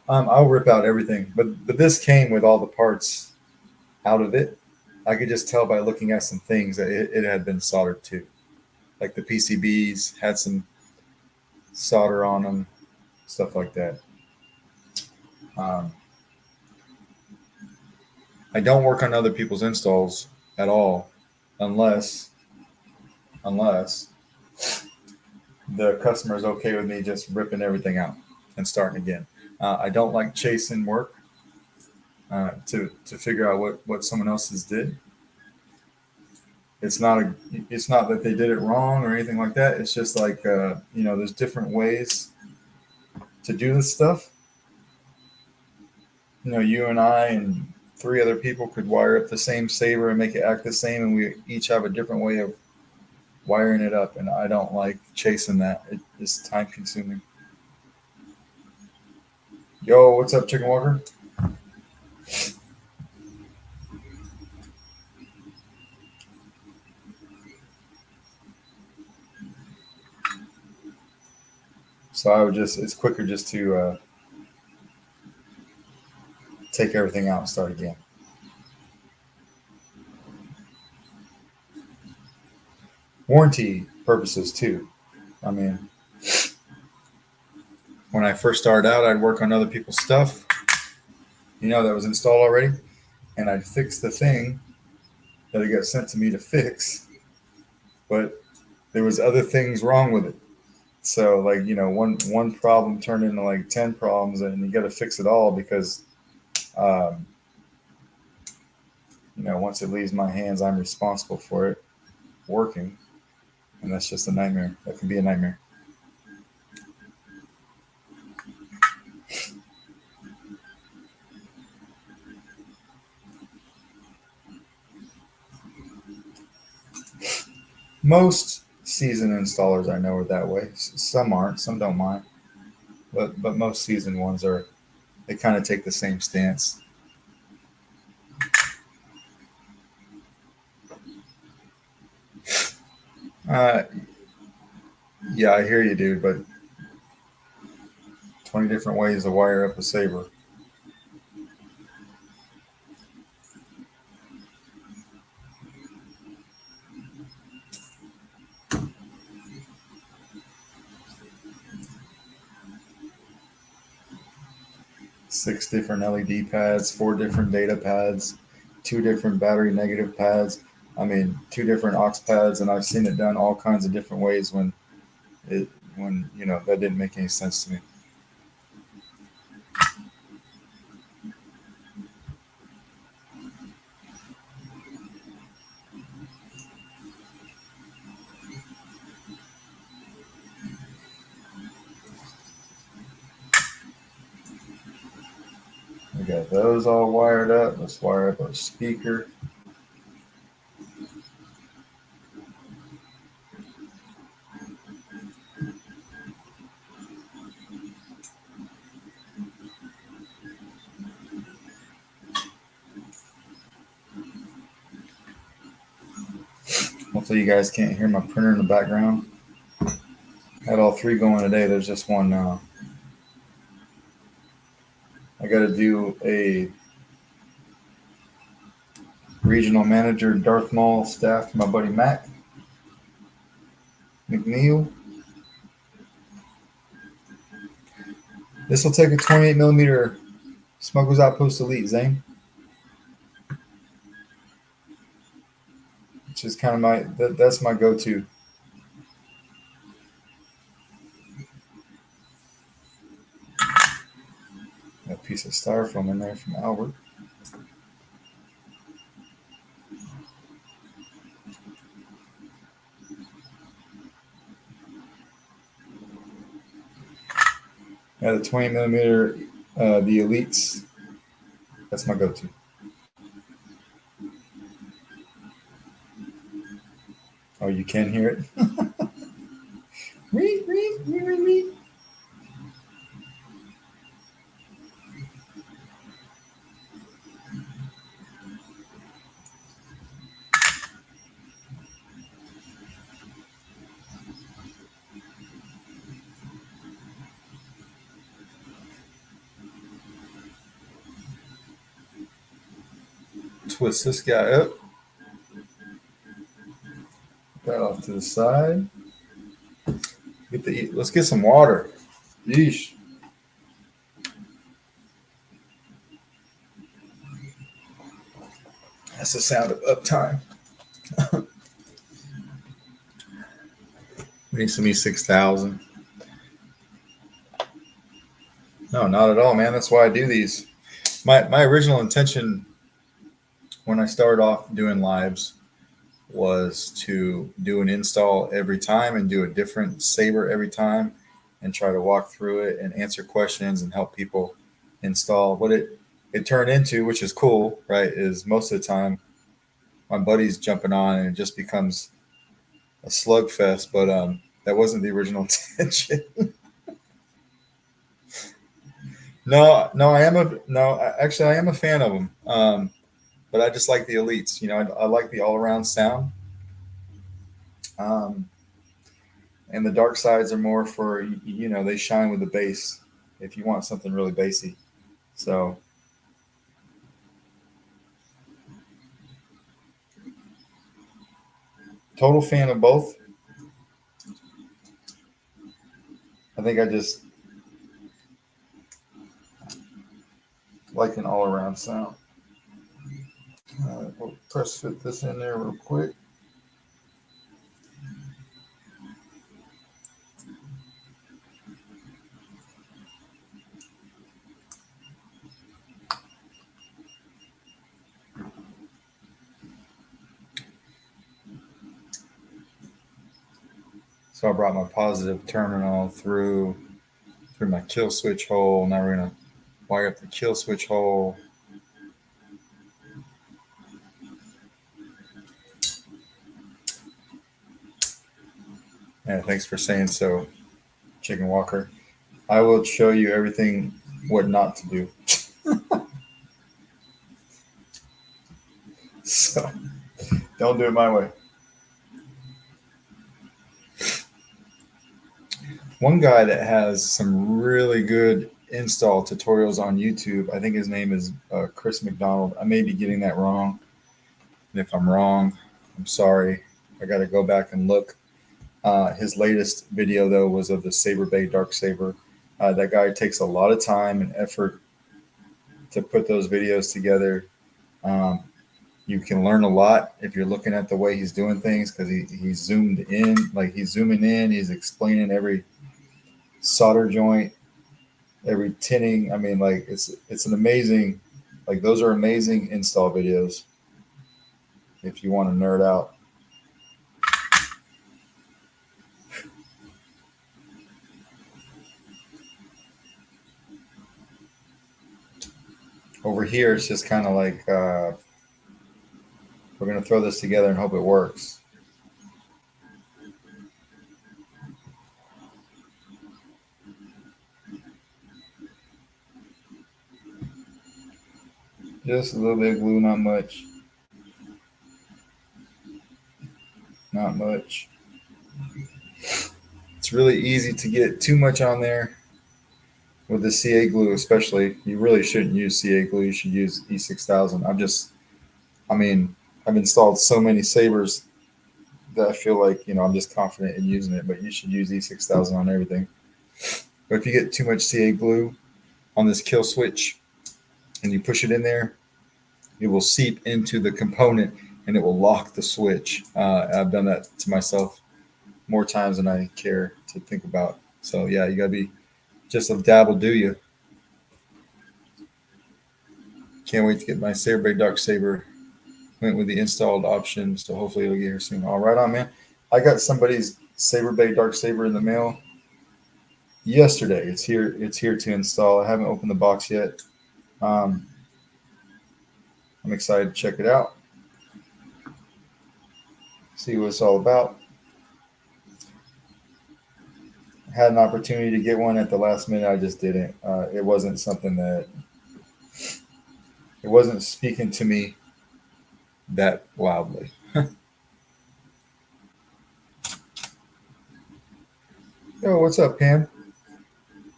I'll rip out everything, but this came with all the parts out of it. I could just tell by looking at some things that it had been soldered to. Like the PCBs had some solder on them, stuff like that. Um, I don't work on other people's installs at all, unless the customer is okay with me just ripping everything out and starting again. I don't like chasing work to figure out what someone else's did. It's not a it's not that they did it wrong or anything like that. It's just like there's different ways to do this stuff. You and I and three other people could wire up the same saber and make it act the same, and we each have a different way of wiring it up. And I don't like chasing that. It is time consuming. Yo, what's up, Chicken Walker? So I would it's quicker just to take everything out and start again. Warranty purposes too. I mean, when I first started out, I'd work on other people's stuff, that was installed already, and I'd fix the thing that it got sent to me to fix, but there was other things wrong with it. So like one problem turned into like 10 problems, and you got to fix it all because um, once it leaves my hands, I'm responsible for it working, and that's just a nightmare. That can be a nightmare. Most seasoned installers I know are that way. Some aren't, some don't mind, but most seasoned ones are. They kind of take the same stance. Uh, yeah, I hear you, dude. But 20 different ways to wire up a saber. 6 different LED pads, 4 different data pads, 2 different battery negative pads. I mean, 2 different aux pads, and I've seen it done all kinds of different ways it when that didn't make any sense to me. We got those all wired up. Let's wire up our speaker. Hopefully, you guys can't hear my printer in the background. Had all 3 going today. There's just one now. I got to do a regional manager Darth Maul staff for my buddy Mac McNeil. This will take a 28 millimeter Smuggler's Outpost Elite, Zane, which is kind of that's my go-to. A piece of styrofoam in there from Albert. Yeah, the 20 millimeter, the Elites. That's my go-to. Oh, you can hear it. Read, read, read, read, read. Twist this guy up. That off to the side. Let's get some water. Yeesh. That's the sound of uptime. We need some E6000. No, not at all, man. That's why I do these. My original intention when I started off doing lives was to do an install every time and do a different saber every time and try to walk through it and answer questions and help people install. What it turned into, which is cool, right, is most of the time my buddy's jumping on and it just becomes a slugfest. But that wasn't the original intention. No, I am a no. Actually, I am a fan of them, but I just like the elites. You know, I like the all around sound. Um, and the dark sides are more for they shine with the bass if you want something really bassy. So total fan of both. I think I just like an all around sound. We'll press fit this in there real quick. So I brought my positive terminal through my kill switch hole. Now we're gonna wire up the kill switch hole. And thanks for saying so, Chicken Walker. I will show you everything what not to do. So don't do it my way. One guy that has some really good install tutorials on YouTube, I think his name is Chris McDonald. I may be getting that wrong. And if I'm wrong, I'm sorry. I got to go back and look. His latest video, though, was of the Saber Bay Dark Saber. That guy takes a lot of time and effort to put those videos together. Um, you can learn a lot if you're looking at the way he's doing things because he's zoomed in, like he's zooming in, he's explaining every solder joint, every tinning. I mean, like it's an amazing, like those are amazing install videos if you want to nerd out. Over here, it's just kind of like we're gonna throw this together and hope it works. Just a little bit of glue, not much. Not much. It's really easy to get too much on there with the CA glue, especially. You really shouldn't use CA glue. You should use E6000. I mean, I've installed so many sabers that I feel like I'm just confident in using it. But you should use E6000 on everything. But if you get too much CA glue on this kill switch and you push it in there, it will seep into the component and it will lock the switch. I've done that to myself more times than I care to think about. So yeah, you gotta be just a dabble, do you? Can't wait to get my Saber Bay Dark Saber. Went with the installed option, so hopefully it'll get here soon. All right, on man. I got somebody's Saber Bay Dark Saber in the mail yesterday. It's here. It's here to install. I haven't opened the box yet. Um, I'm excited to check it out. See what it's all about. Had an opportunity to get one at the last minute. I just didn't. It wasn't something that it wasn't speaking to me that loudly. Yo, what's up, Pam?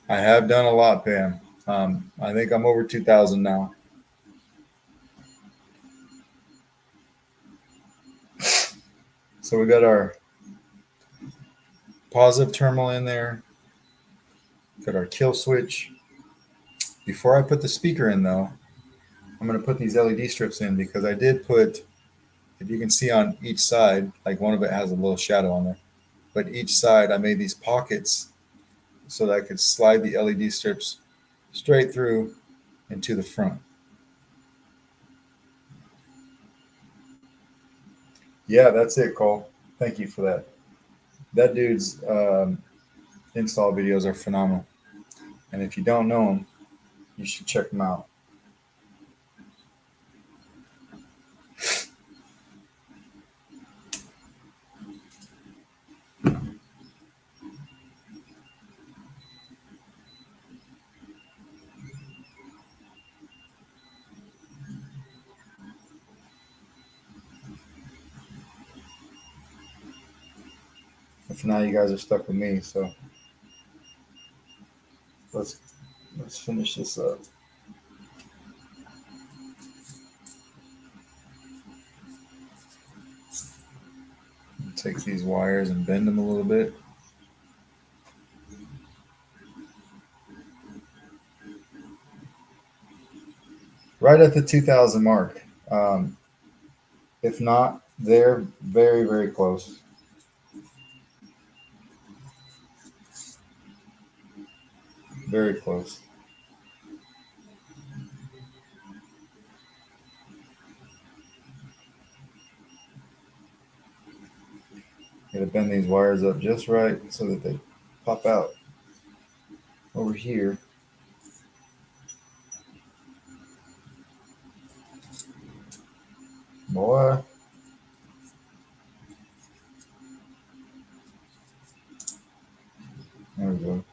I have done a lot, Pam. I think I'm over 2,000 now. So we got our positive terminal in there. Got our kill switch. Before I put the speaker in, though, I'm going to put these LED strips in because I did put, if you can see on each side, like one of it has a little shadow on there. but each side I made these pockets so that I could slide the LED strips straight through into the front. Yeah, that's it, Cole. Thank you for that. That dude's install videos are phenomenal. And if you don't know him, you should check him out. But for now, you guys are stuck with me, so let's let's finish this up. Take these wires and bend them a little bit. Right at the 2000 mark. If not, they're very, very close. Very close. Gotta bend these wires up just right so that they pop out over here. Boy. There we go.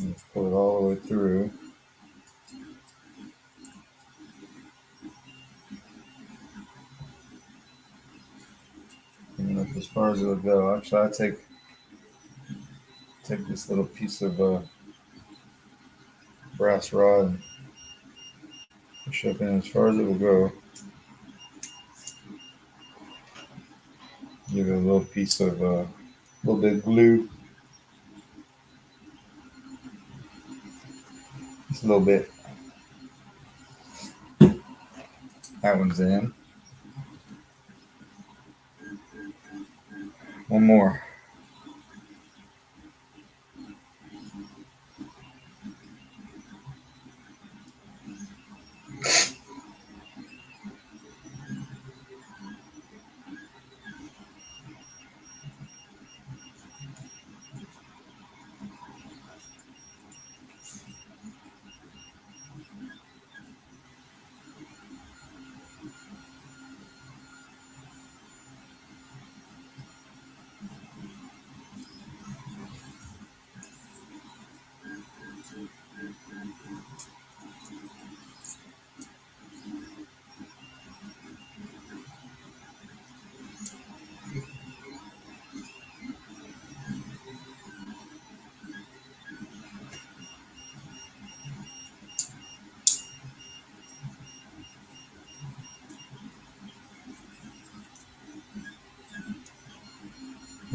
Let's pull it all the way through. And up as far as it'll go. Actually, I take this little piece of brass rod and push up in as far as it will go. Give it a little piece of little bit of glue. Just a little bit. That one's in. One more.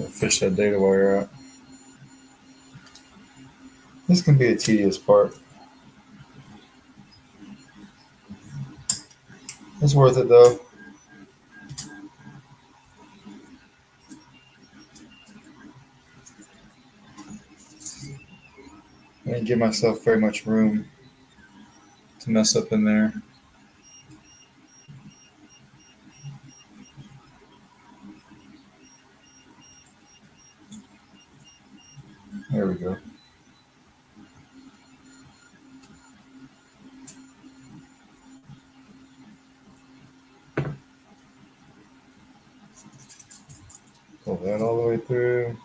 We'll fish that data wire out. This can be a tedious part. It's worth it though. I didn't give myself very much room to mess up in there. There we go. Pull that all the way through.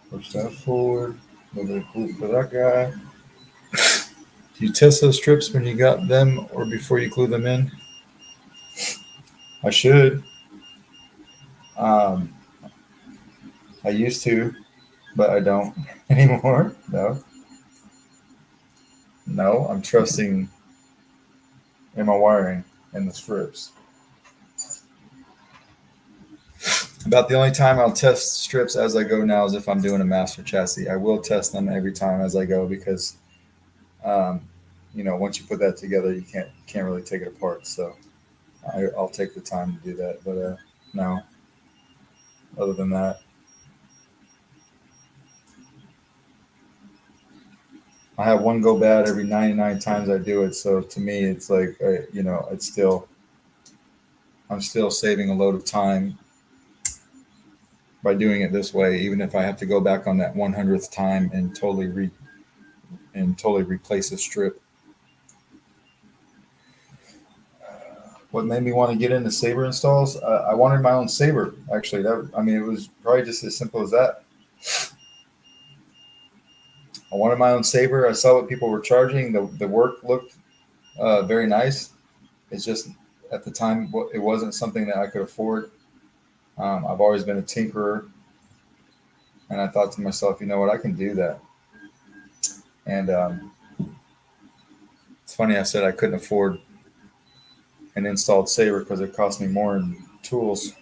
Push that forward. A little bit of glue for that guy. Do you test those strips when you got them or before you glue them in? I should. Um, I used to, but I don't anymore. No. No, I'm trusting in my wiring and the strips. About the only time I'll test strips as I go now is if I'm doing a master chassis. I will test them every time as I go because, um, once you put that together, you can't really take it apart. So I'll take the time to do that. But no, other than that, I have one go bad every 99 times I do it. So to me, it's like it's still I'm still saving a load of time by doing it this way, even if I have to go back on that 100th time and totally replace a strip. What made me want to get into saber installs? I wanted my own saber. Actually, it was probably just as simple as that. I wanted my own saber. I saw what people were charging. The work looked very nice. It's just at the time it wasn't something that I could afford. I've always been a tinkerer, and I thought to myself, you know what, I can do that. And it's funny I said I couldn't afford an installed saber because it cost me more in tools.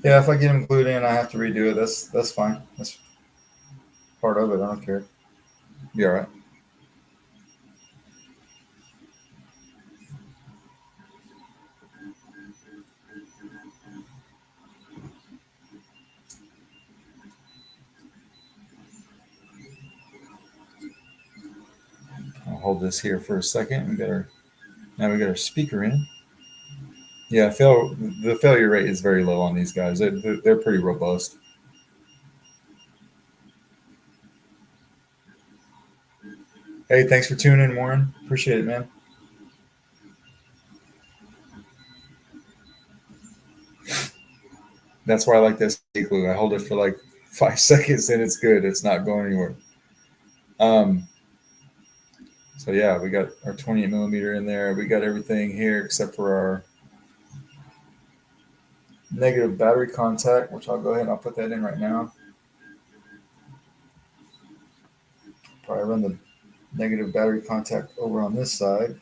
Yeah, if I get them glued in, I have to redo it. That's fine. That's part of it. I don't care. Be all right. I'll hold this here for a second. Now we got our speaker in. Yeah, the failure rate is very low on these guys. They're pretty robust. Hey, thanks for tuning in, Warren. Appreciate it, man. That's why I like this glue. I hold it for like 5 seconds and it's good. It's not going anywhere. Um, so yeah, we got our 28 millimeter in there. We got everything here except for our negative battery contact, which I'll go ahead and I'll put that in right now. Probably run the negative battery contact over on this side.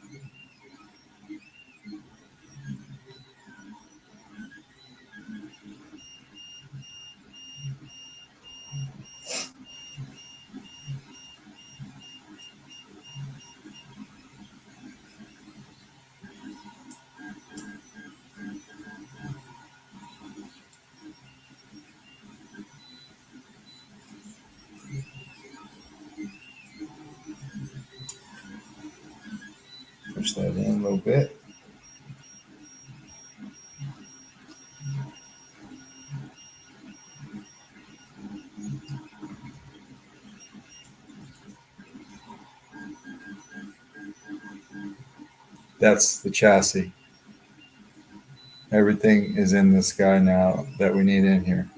Push that in a little bit. That's the chassis. Everything is in this guy now that we need in here.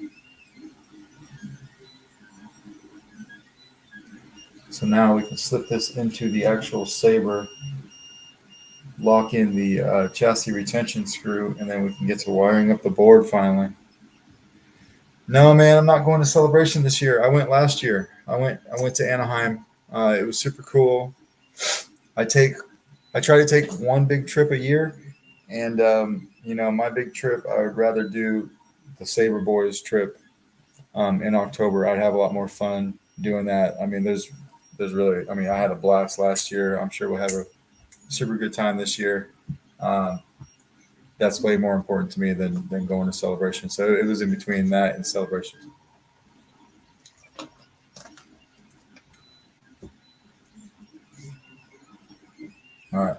So now we can slip this into the actual saber, lock in the chassis retention screw, and then we can get to wiring up the board finally. No, man, I'm not going to Celebration this year. I went last year. I went to Anaheim. It was super cool. I take I try to take one big trip a year, and my big trip I would rather do the Saber Boys trip in October. I'd have a lot more fun doing that. I mean, there's really, I mean, I had a blast last year. I'm sure we'll have a super good time this year. Um, that's way more important to me than going to Celebration. So it was in between that and Celebration. All right.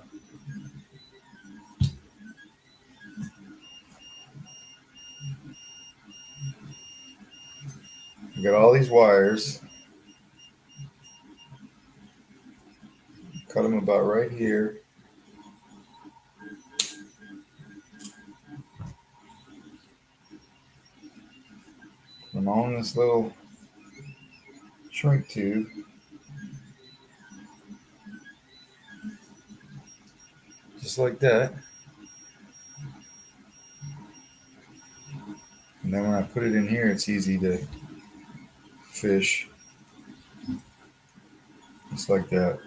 We got all these wires. Cut them about right here. Put them on this little shrink tube. Just like that. And then when I put it in here, it's easy to fish. Just like that.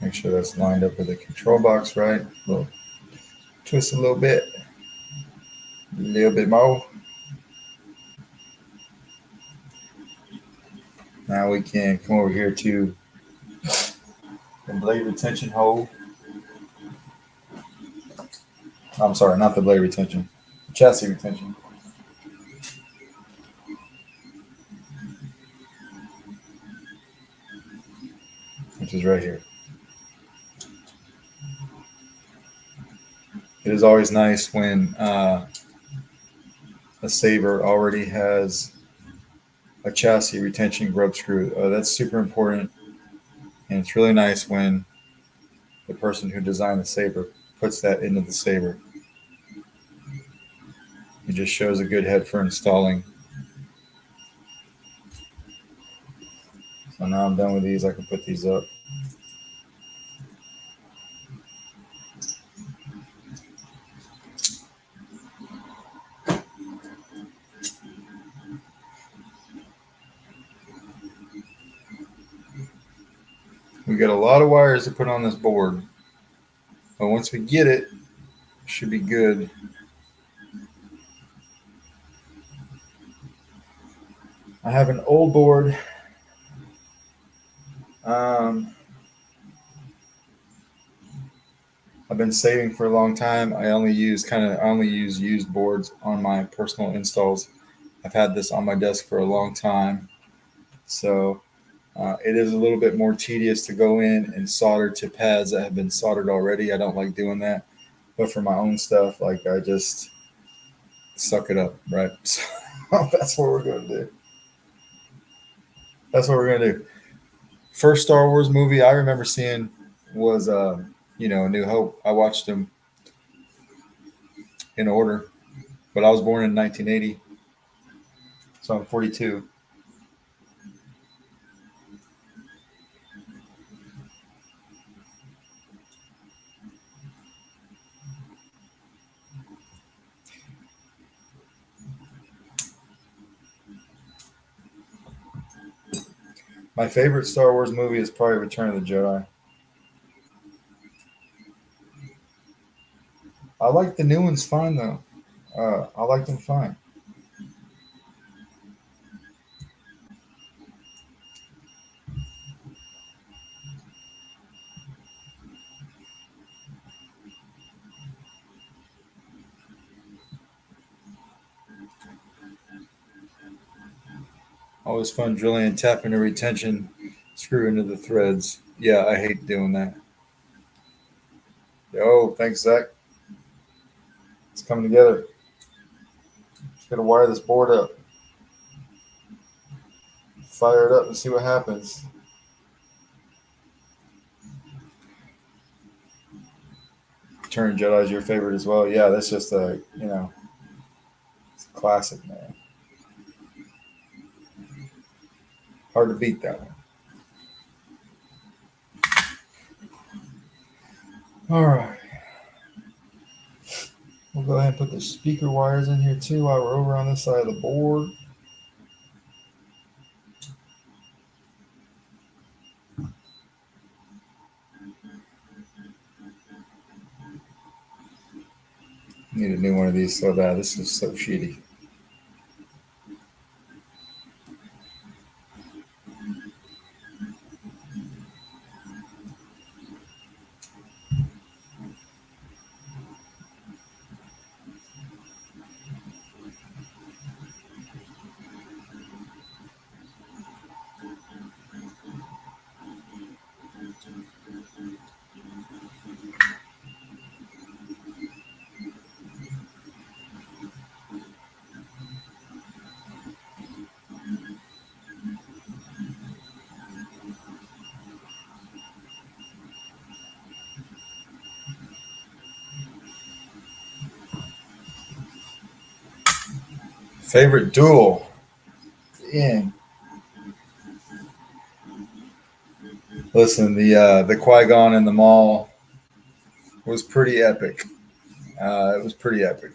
Make sure that's lined up with the control box right. Twist a little bit more. Now we can come over here to the blade retention hole. I'm sorry, not the blade retention, chassis retention. Which is right here. It is always nice when a saber already has a chassis retention grub screw. That's super important, and it's really nice when the person who designed the saber puts that into the saber. It just shows a good head for installing. So now I'm done with these. I can put these up. We got a lot of wires to put on this board, but once we get it, it should be good. I have an old board. I've been saving for a long time. I only use used boards on my personal installs. I've had this on my desk for a long time, so it is a little bit more tedious to go in and solder to pads that have been soldered already. I don't like doing that, but for my own stuff, like I just suck it up, right? So that's what we're gonna do. That's what we're gonna do. First Star Wars movie I remember seeing was A New Hope. I watched them in order, but I was born in 1980, so I'm 42. My favorite Star Wars movie is probably Return of the Jedi. I like the new ones fine though. I like them fine. Always fun drilling and tapping the retention screw into the threads. Yeah, I hate doing that. Oh, thanks, Zach. It's coming together. Just gotta wire this board up, fire it up, and see what happens. Return Jedi is your favorite as well. Yeah, that's just it's a classic, man. Hard to beat that one. All right. We'll go ahead and put the speaker wires in here too while we're over on this side of the board. Need a new one of these so bad. This is so shitty. Favorite duel? Yeah. Listen, the Qui-Gon and the Maul was pretty epic. It was pretty epic.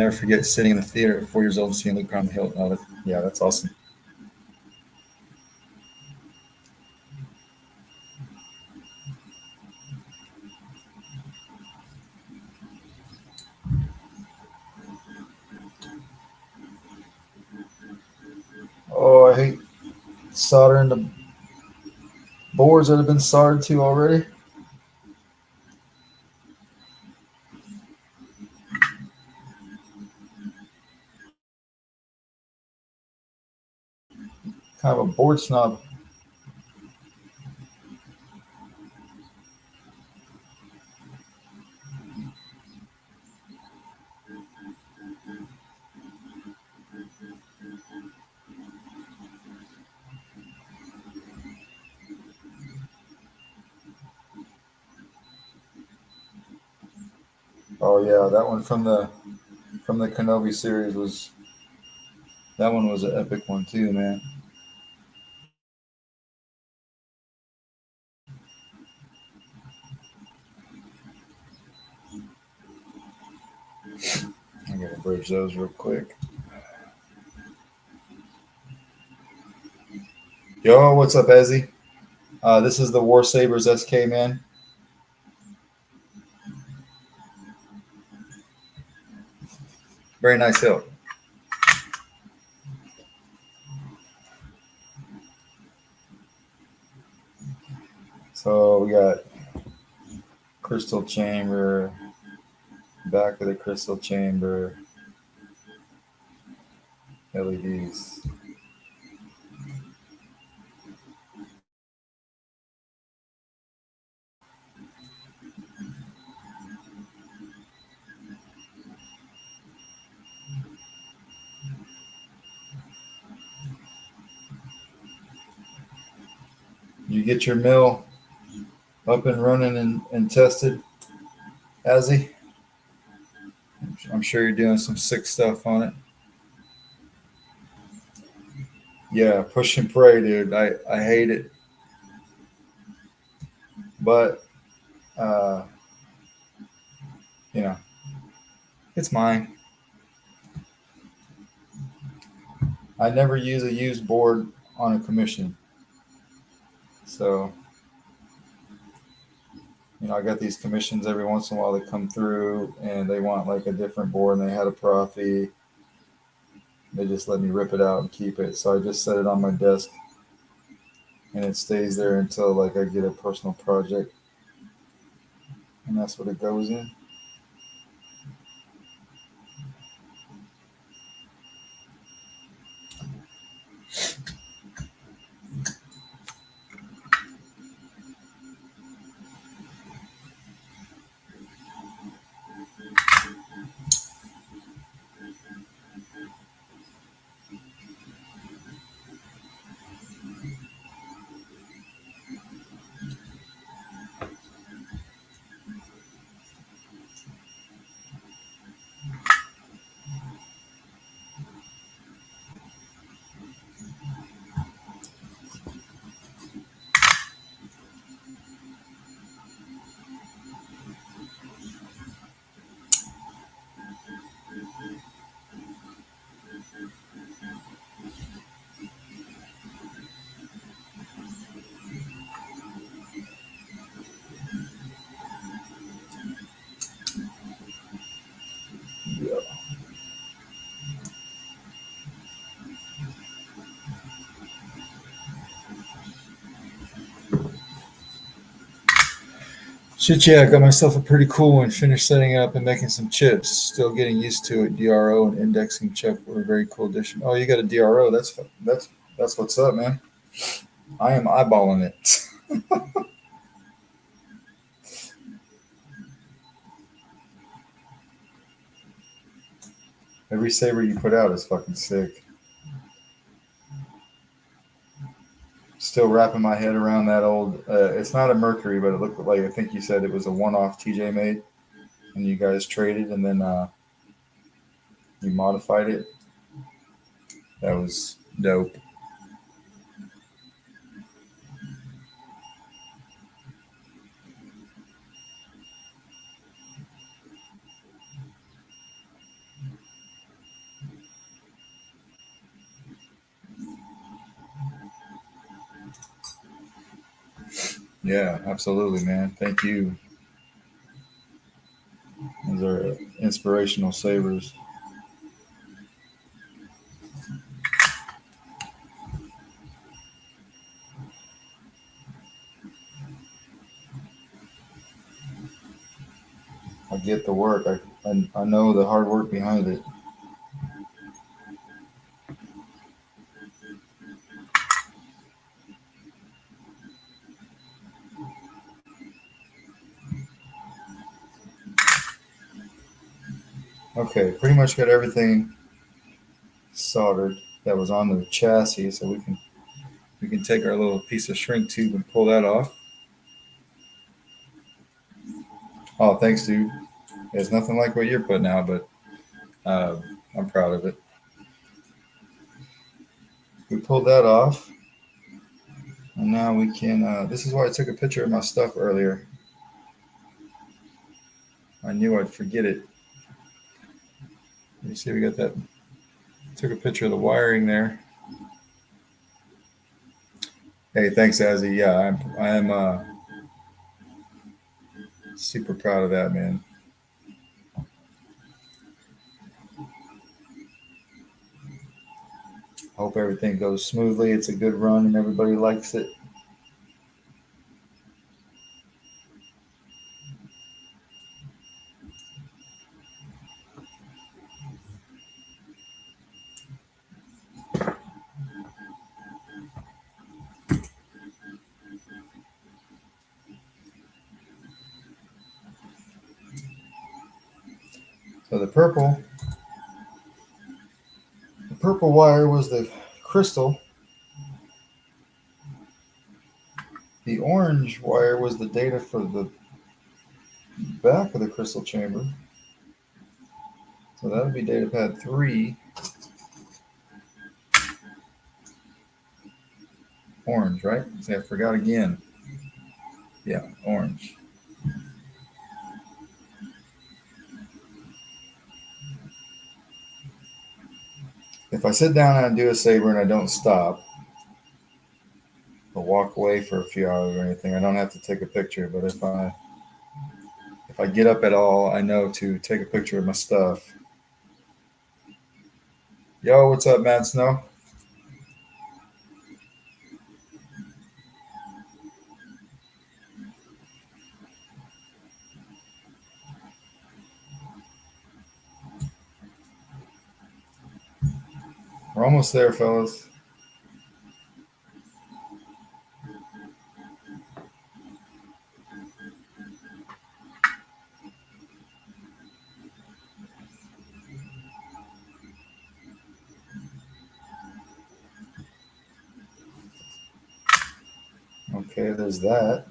Never forget sitting in the theater at 4 years old and seeing Luke climb the hill. Oh, yeah, that's awesome. Oh, I hate soldering the boards that have been soldered to already. Kind of a board snob. Oh yeah, that one from the Kenobi series was that one was an epic one too, man. I gotta bridge those real quick. Yo, what's up, Ezzy? This is the Warsabers SK, man. Very nice hill. So we got crystal chamber, back of the crystal chamber, LEDs. You get your mill up and running and tested, Ezzy? I'm sure you're doing some sick stuff on it. Yeah, push and pray, dude. I hate it, but uh, you know, it's mine. I never use a used board on a commission, so I got these commissions every once in a while that come through, and they want like a different board, and they had a Proffie. They just let me rip it out and keep it, so I just set it on my desk, and it stays there until like I get a personal project, and that's what it goes in. Yeah. Shit, yeah, I got myself a pretty cool one. Finished setting it up and making some chips. Still getting used to it. DRO and indexing chip were a very cool addition. Oh, you got a DRO? That's what's up, man. I am eyeballing it. Every saber you put out is fucking sick. Still wrapping my head around that old. It's not a Mercury, but it looked like I think you said it was a one-off TJ made, and you guys traded, and then you modified it. That was dope. Yeah, absolutely, man. Thank you. Those are inspirational sabers. I get the work. I know the hard work behind it. Okay, pretty much got everything soldered that was on the chassis, so we can take our little piece of shrink tube and pull that off. Oh, thanks, dude. It's nothing like what you're putting out, but uh, I'm proud of it. We pulled that off, and now we can. This is why I took a picture of my stuff earlier. I knew I'd forget it. You see, we got that. Took a picture of the wiring there. Hey, thanks, Azzy. Yeah, I am super proud of that, man. Hope everything goes smoothly. It's a good run, and everybody likes it. So the purple wire was the crystal. The orange wire was the data for the back of the crystal chamber. So that would be data pad 3, orange, right? See, I forgot again. Yeah, orange. If I sit down and I do a saber and I don't stop or walk away for a few hours or anything, I don't have to take a picture. But if I get up at all, I know to take a picture of my stuff. Yo, what's up, Mad Snow? We're almost there, fellas. Okay, there's that.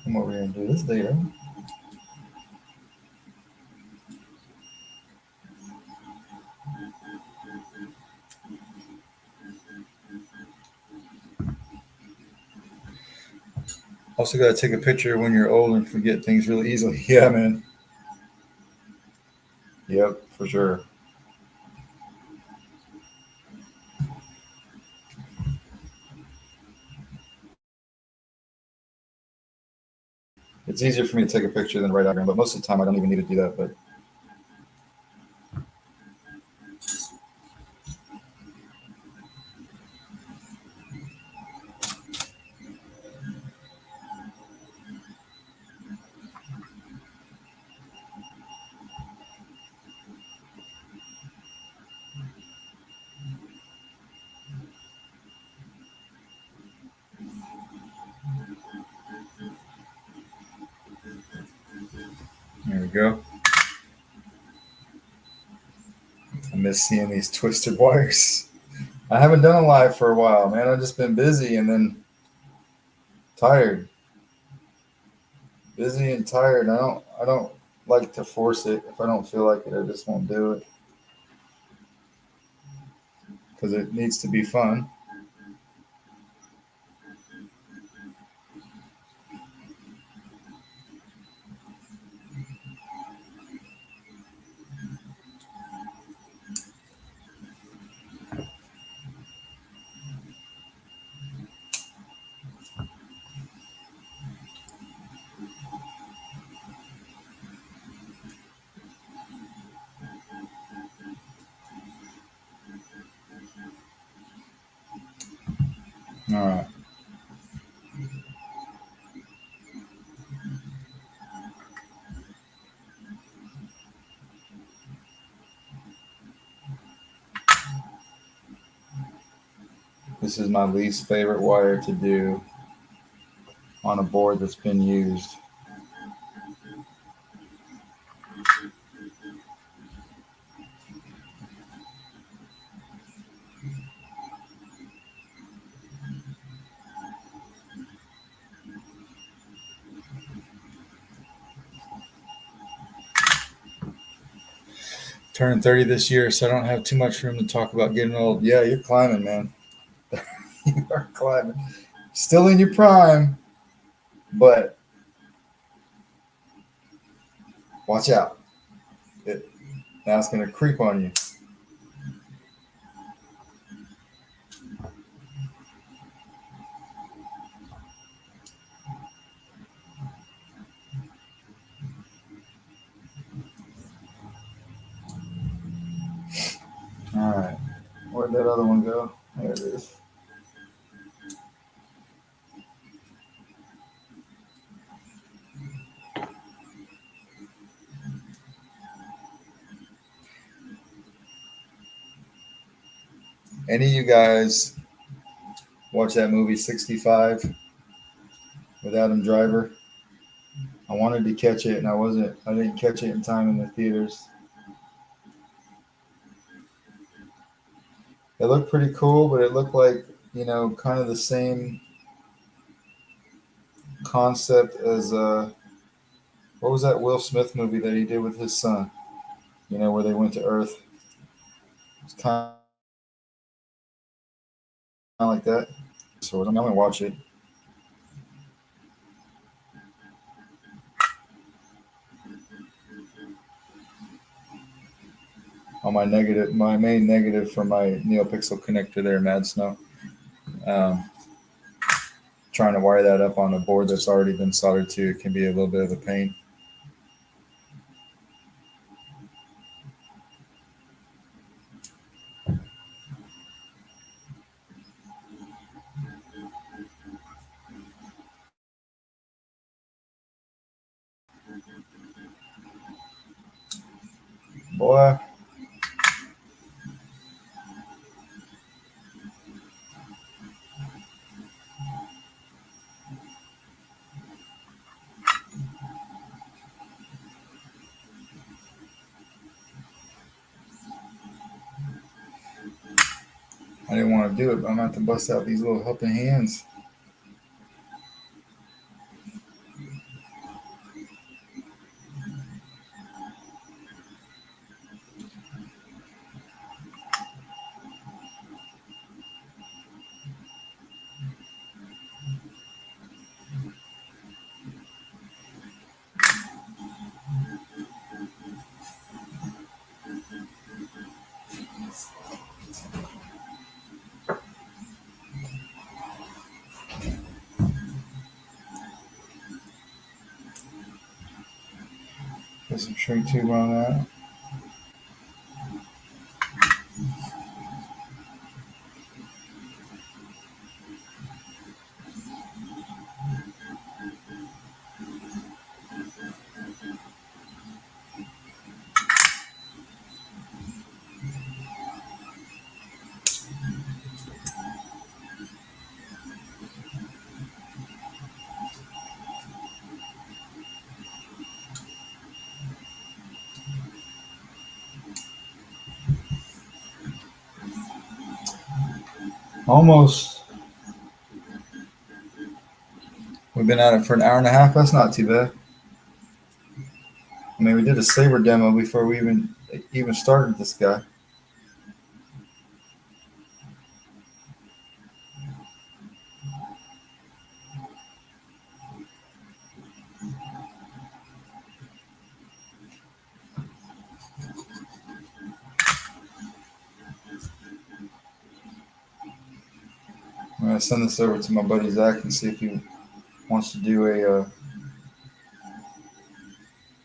Come over here and do this data. Also, got to take a picture when you're old and forget things really easily. Yeah, man. Yep, for sure. It's easier for me to take a picture than write a diagram, but most of the time I don't even need to do that. But there we go. I miss seeing these twisted wires. I haven't done a live for a while, man. I've just been busy and then tired. Busy and tired. I don't like to force it. If I don't feel like it, I just won't do it because it needs to be fun. All right. This is my least favorite wire to do on a board that's been used. Turning 30 this year, so I don't have too much room to talk about getting old. Yeah, you're climbing, man. You are climbing. Still in your prime, but watch out. It, now it's going to creep on you. All right. Where'd that other one go? There it is. Any of you guys watch that movie 65 with Adam Driver? I wanted to catch it and I didn't catch it in time in the theaters. It looked pretty cool, but it looked like, kind of the same concept as what was that Will Smith movie that he did with his son? Where they went to Earth. It's kind of like that. So I'm gonna watch it. On my main negative for my NeoPixel connector there, Mad Snow. Um, Trying to wire that up on a board that's already been soldered to can be a little bit of a pain. Boy, I didn't want to do it, but I'm going to have to bust out these little helping hands. Put some shrink tube on that. Almost. We've been at it for an hour and a half. That's not too bad. I mean, we did a saber demo before we even started this guy. I'm gonna send this over to my buddy Zach and see if he wants to do a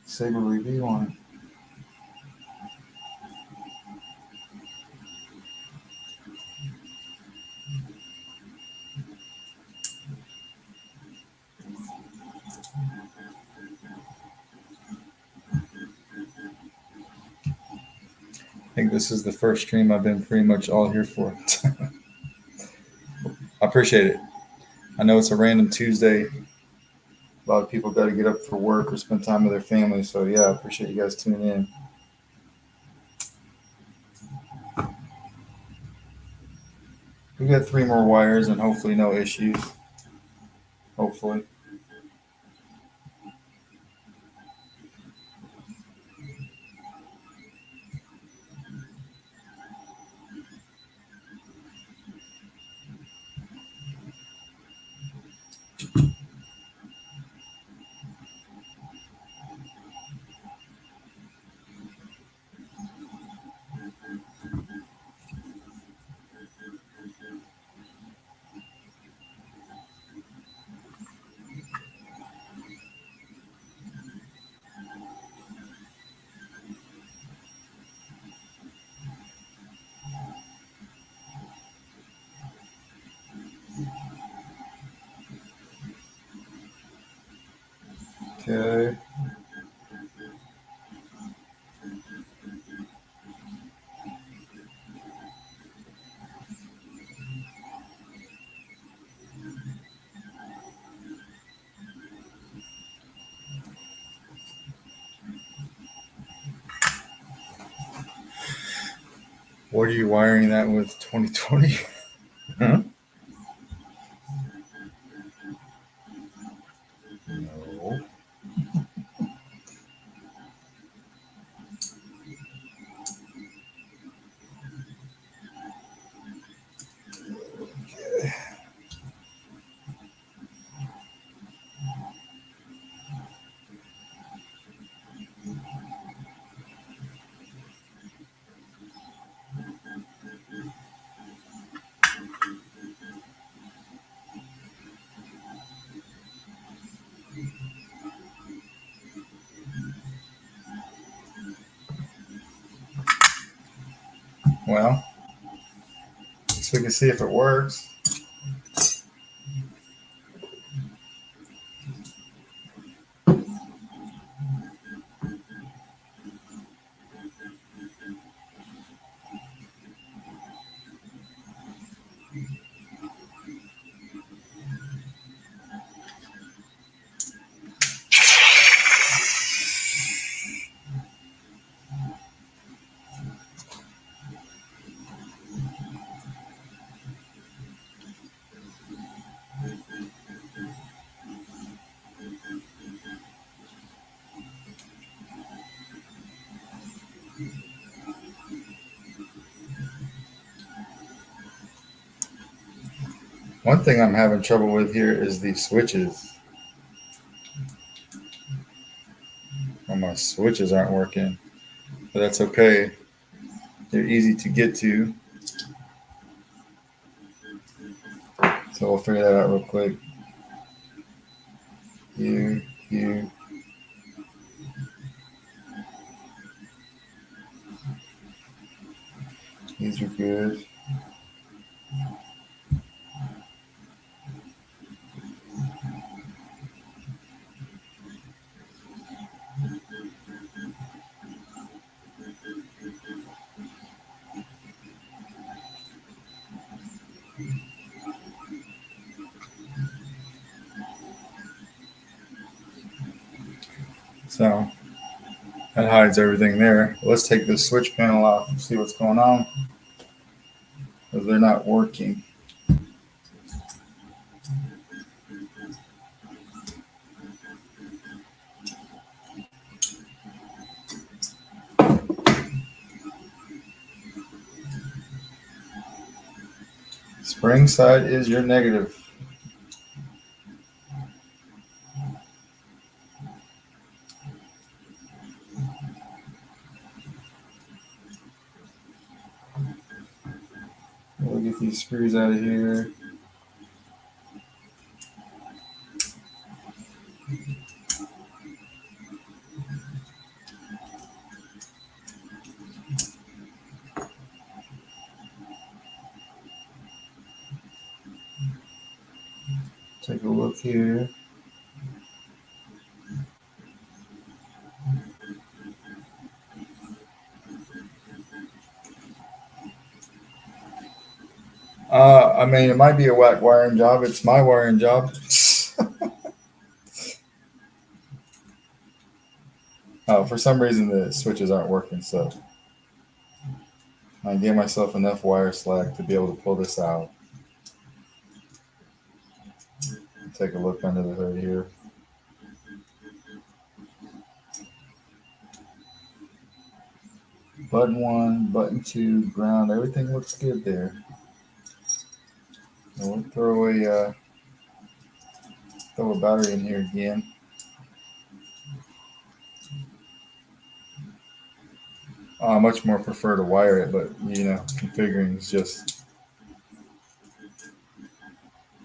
saber review on it. think this is the first stream I've been pretty much all here for. I appreciate it. I know it's a random Tuesday. A lot of people got to get up for work or spend time with their family. So, yeah, I appreciate you guys tuning in. We got 3 more wires and hopefully no issues. Hopefully. Okay. What are you wiring that with 2020? Huh? No. Well, so we can see if it works. One thing I'm having trouble with here is the switches. Well, my switches aren't working, but that's okay. They're easy to get to. So we'll figure that out real quick. You. These are good. So that hides everything there. Let's take the switch panel off and see what's going on. Because they're not working. Spring side is your negative. We'll get these screws out of here. Take a look here. I mean, it might be a whack wiring job. It's my wiring job. Oh, for some reason the switches aren't working, so I gave myself enough wire slack to be able to pull this out. Take a look under the hood here. Button 1, button 2, ground, everything looks good there. And we'll throw a battery in here again. I much more prefer to wire it, but configuring is just,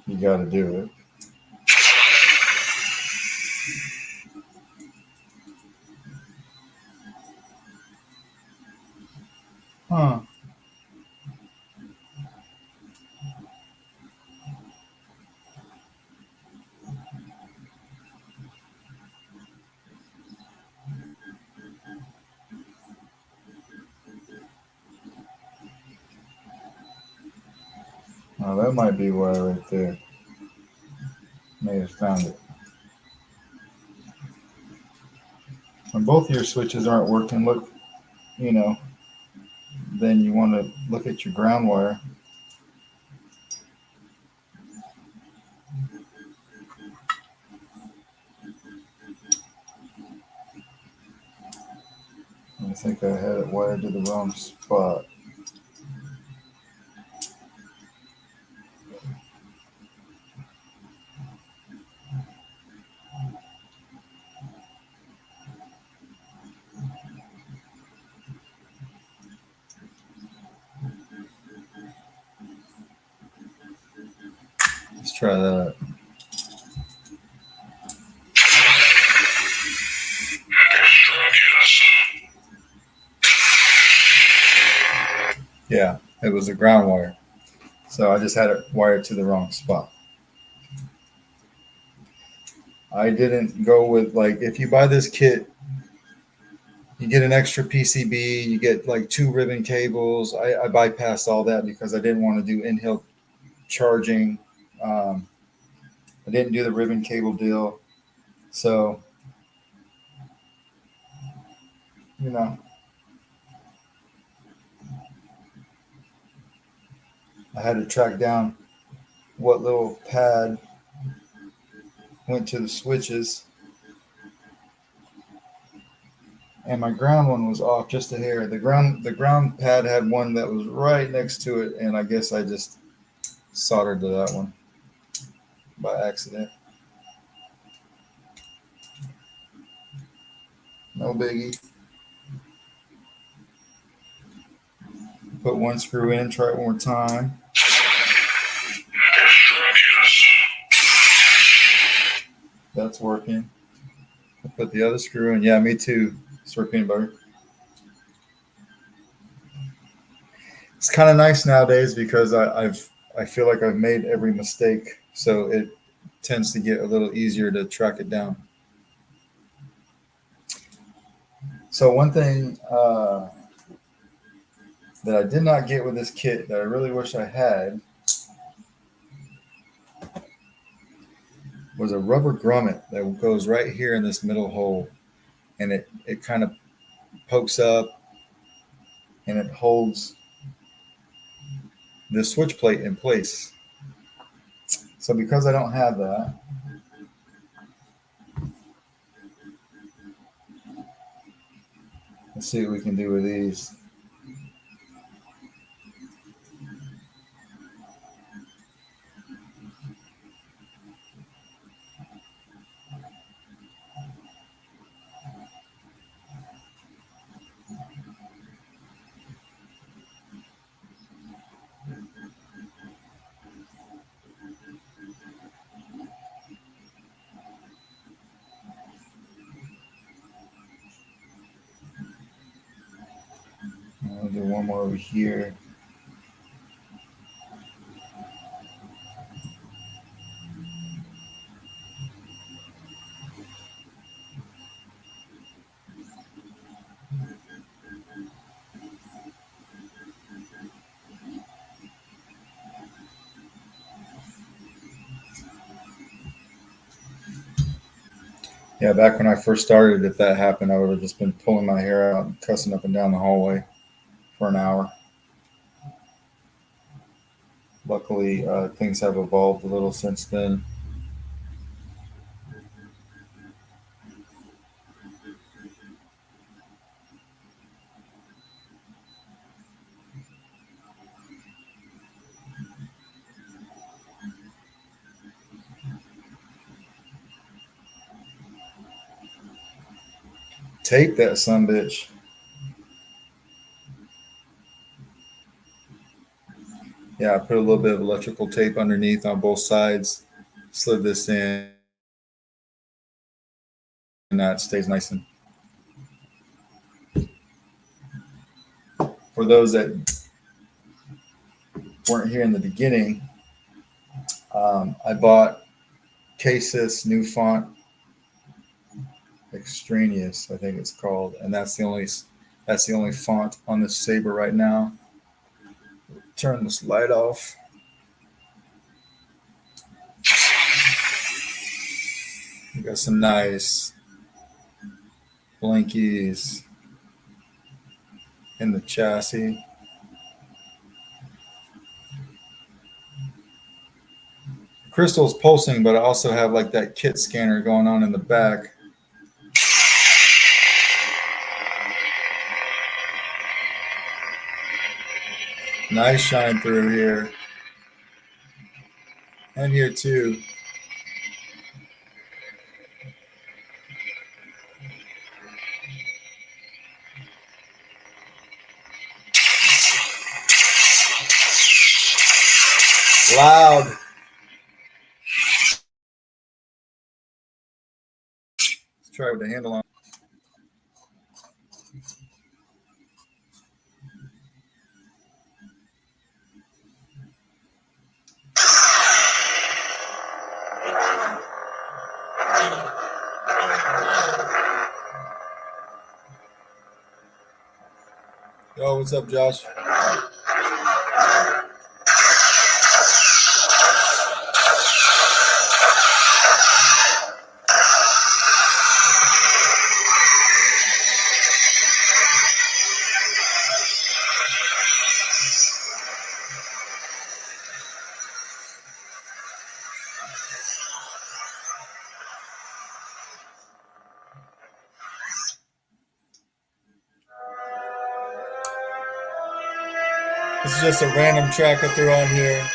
you got to do it. Huh. Now that might be wire right there. May have found it. When both your switches aren't working, look, you know, then you want to look at your ground wire. I think I had it wired to the wrong spot. Let's try that. Yeah, it was a ground wire. So I just had it wired to the wrong spot. I didn't go with, like, if you buy this kit, you get an extra PCB, you get like 2 ribbon cables. I bypassed all that because I didn't want to do in-hill charging. Um, I didn't do the ribbon cable deal. So, you know, I had to track down what little pad went to the switches. And my ground one was off just a hair. The ground pad had one that was right next to it, and I guess I just soldered to that one by accident. No biggie. Put one screw in, try it one more time. That's working. I put the other screw in. Yeah, me too. Sort peanut butter. It's kind of nice nowadays because I feel like I've made every mistake, so it tends to get a little easier to track it down. So one thing that I did not get with this kit that I really wish I had was a rubber grommet that goes right here in this middle hole, and it kind of pokes up and it holds the switch plate in place. So because I don't have that, let's see what we can do with these. I'll do one more over here. Yeah, back when I first started, if that happened, I would have just been pulling my hair out and cussing up and down the hallway for an hour. Luckily, things have evolved a little since then. Tape that son bitch. Yeah, I put a little bit of electrical tape underneath on both sides. Slid this in, and that stays nice. And for those that weren't here in the beginning, I bought Casis new font extraneous, I think it's called, and that's the only font on this saber right now. Turn this light off. We got some nice blinkies in the chassis. Crystal's pulsing, but I also have like that kit scanner going on in the back. Nice shine through here. And here too. Loud. Let's try with the handle on. Yo, what's up, Josh? This is just a random track I threw on here.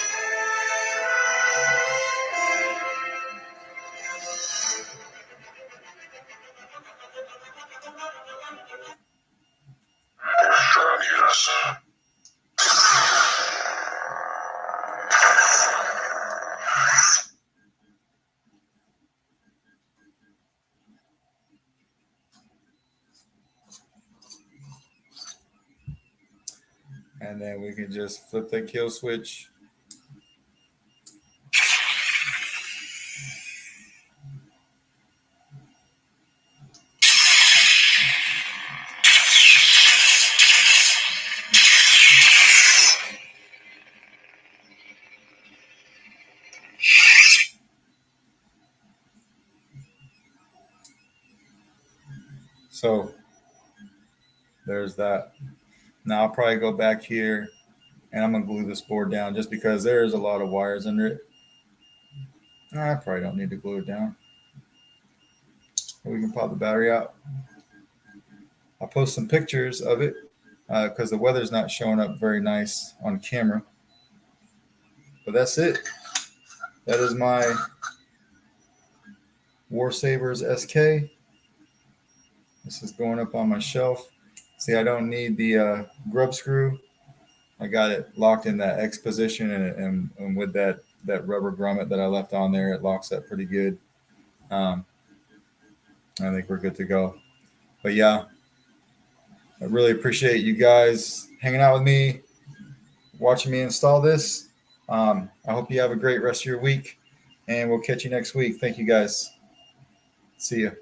And then we can just flip the kill switch. So there's that. Now I'll probably go back here and I'm gonna glue this board down just because there is a lot of wires under it. I probably don't need to glue it down. We can pop the battery out. I'll post some pictures of it because the weather's not showing up very nice on camera. But that's it. That is my Warsabers SK. This is going up on my shelf. See, I don't need the grub screw. I got it locked in that X position, and with that rubber grommet that I left on there, it locks up pretty good. I think we're good to go. But yeah, I really appreciate you guys hanging out with me, watching me install this. I hope you have a great rest of your week, and we'll catch you next week. Thank you guys. See you.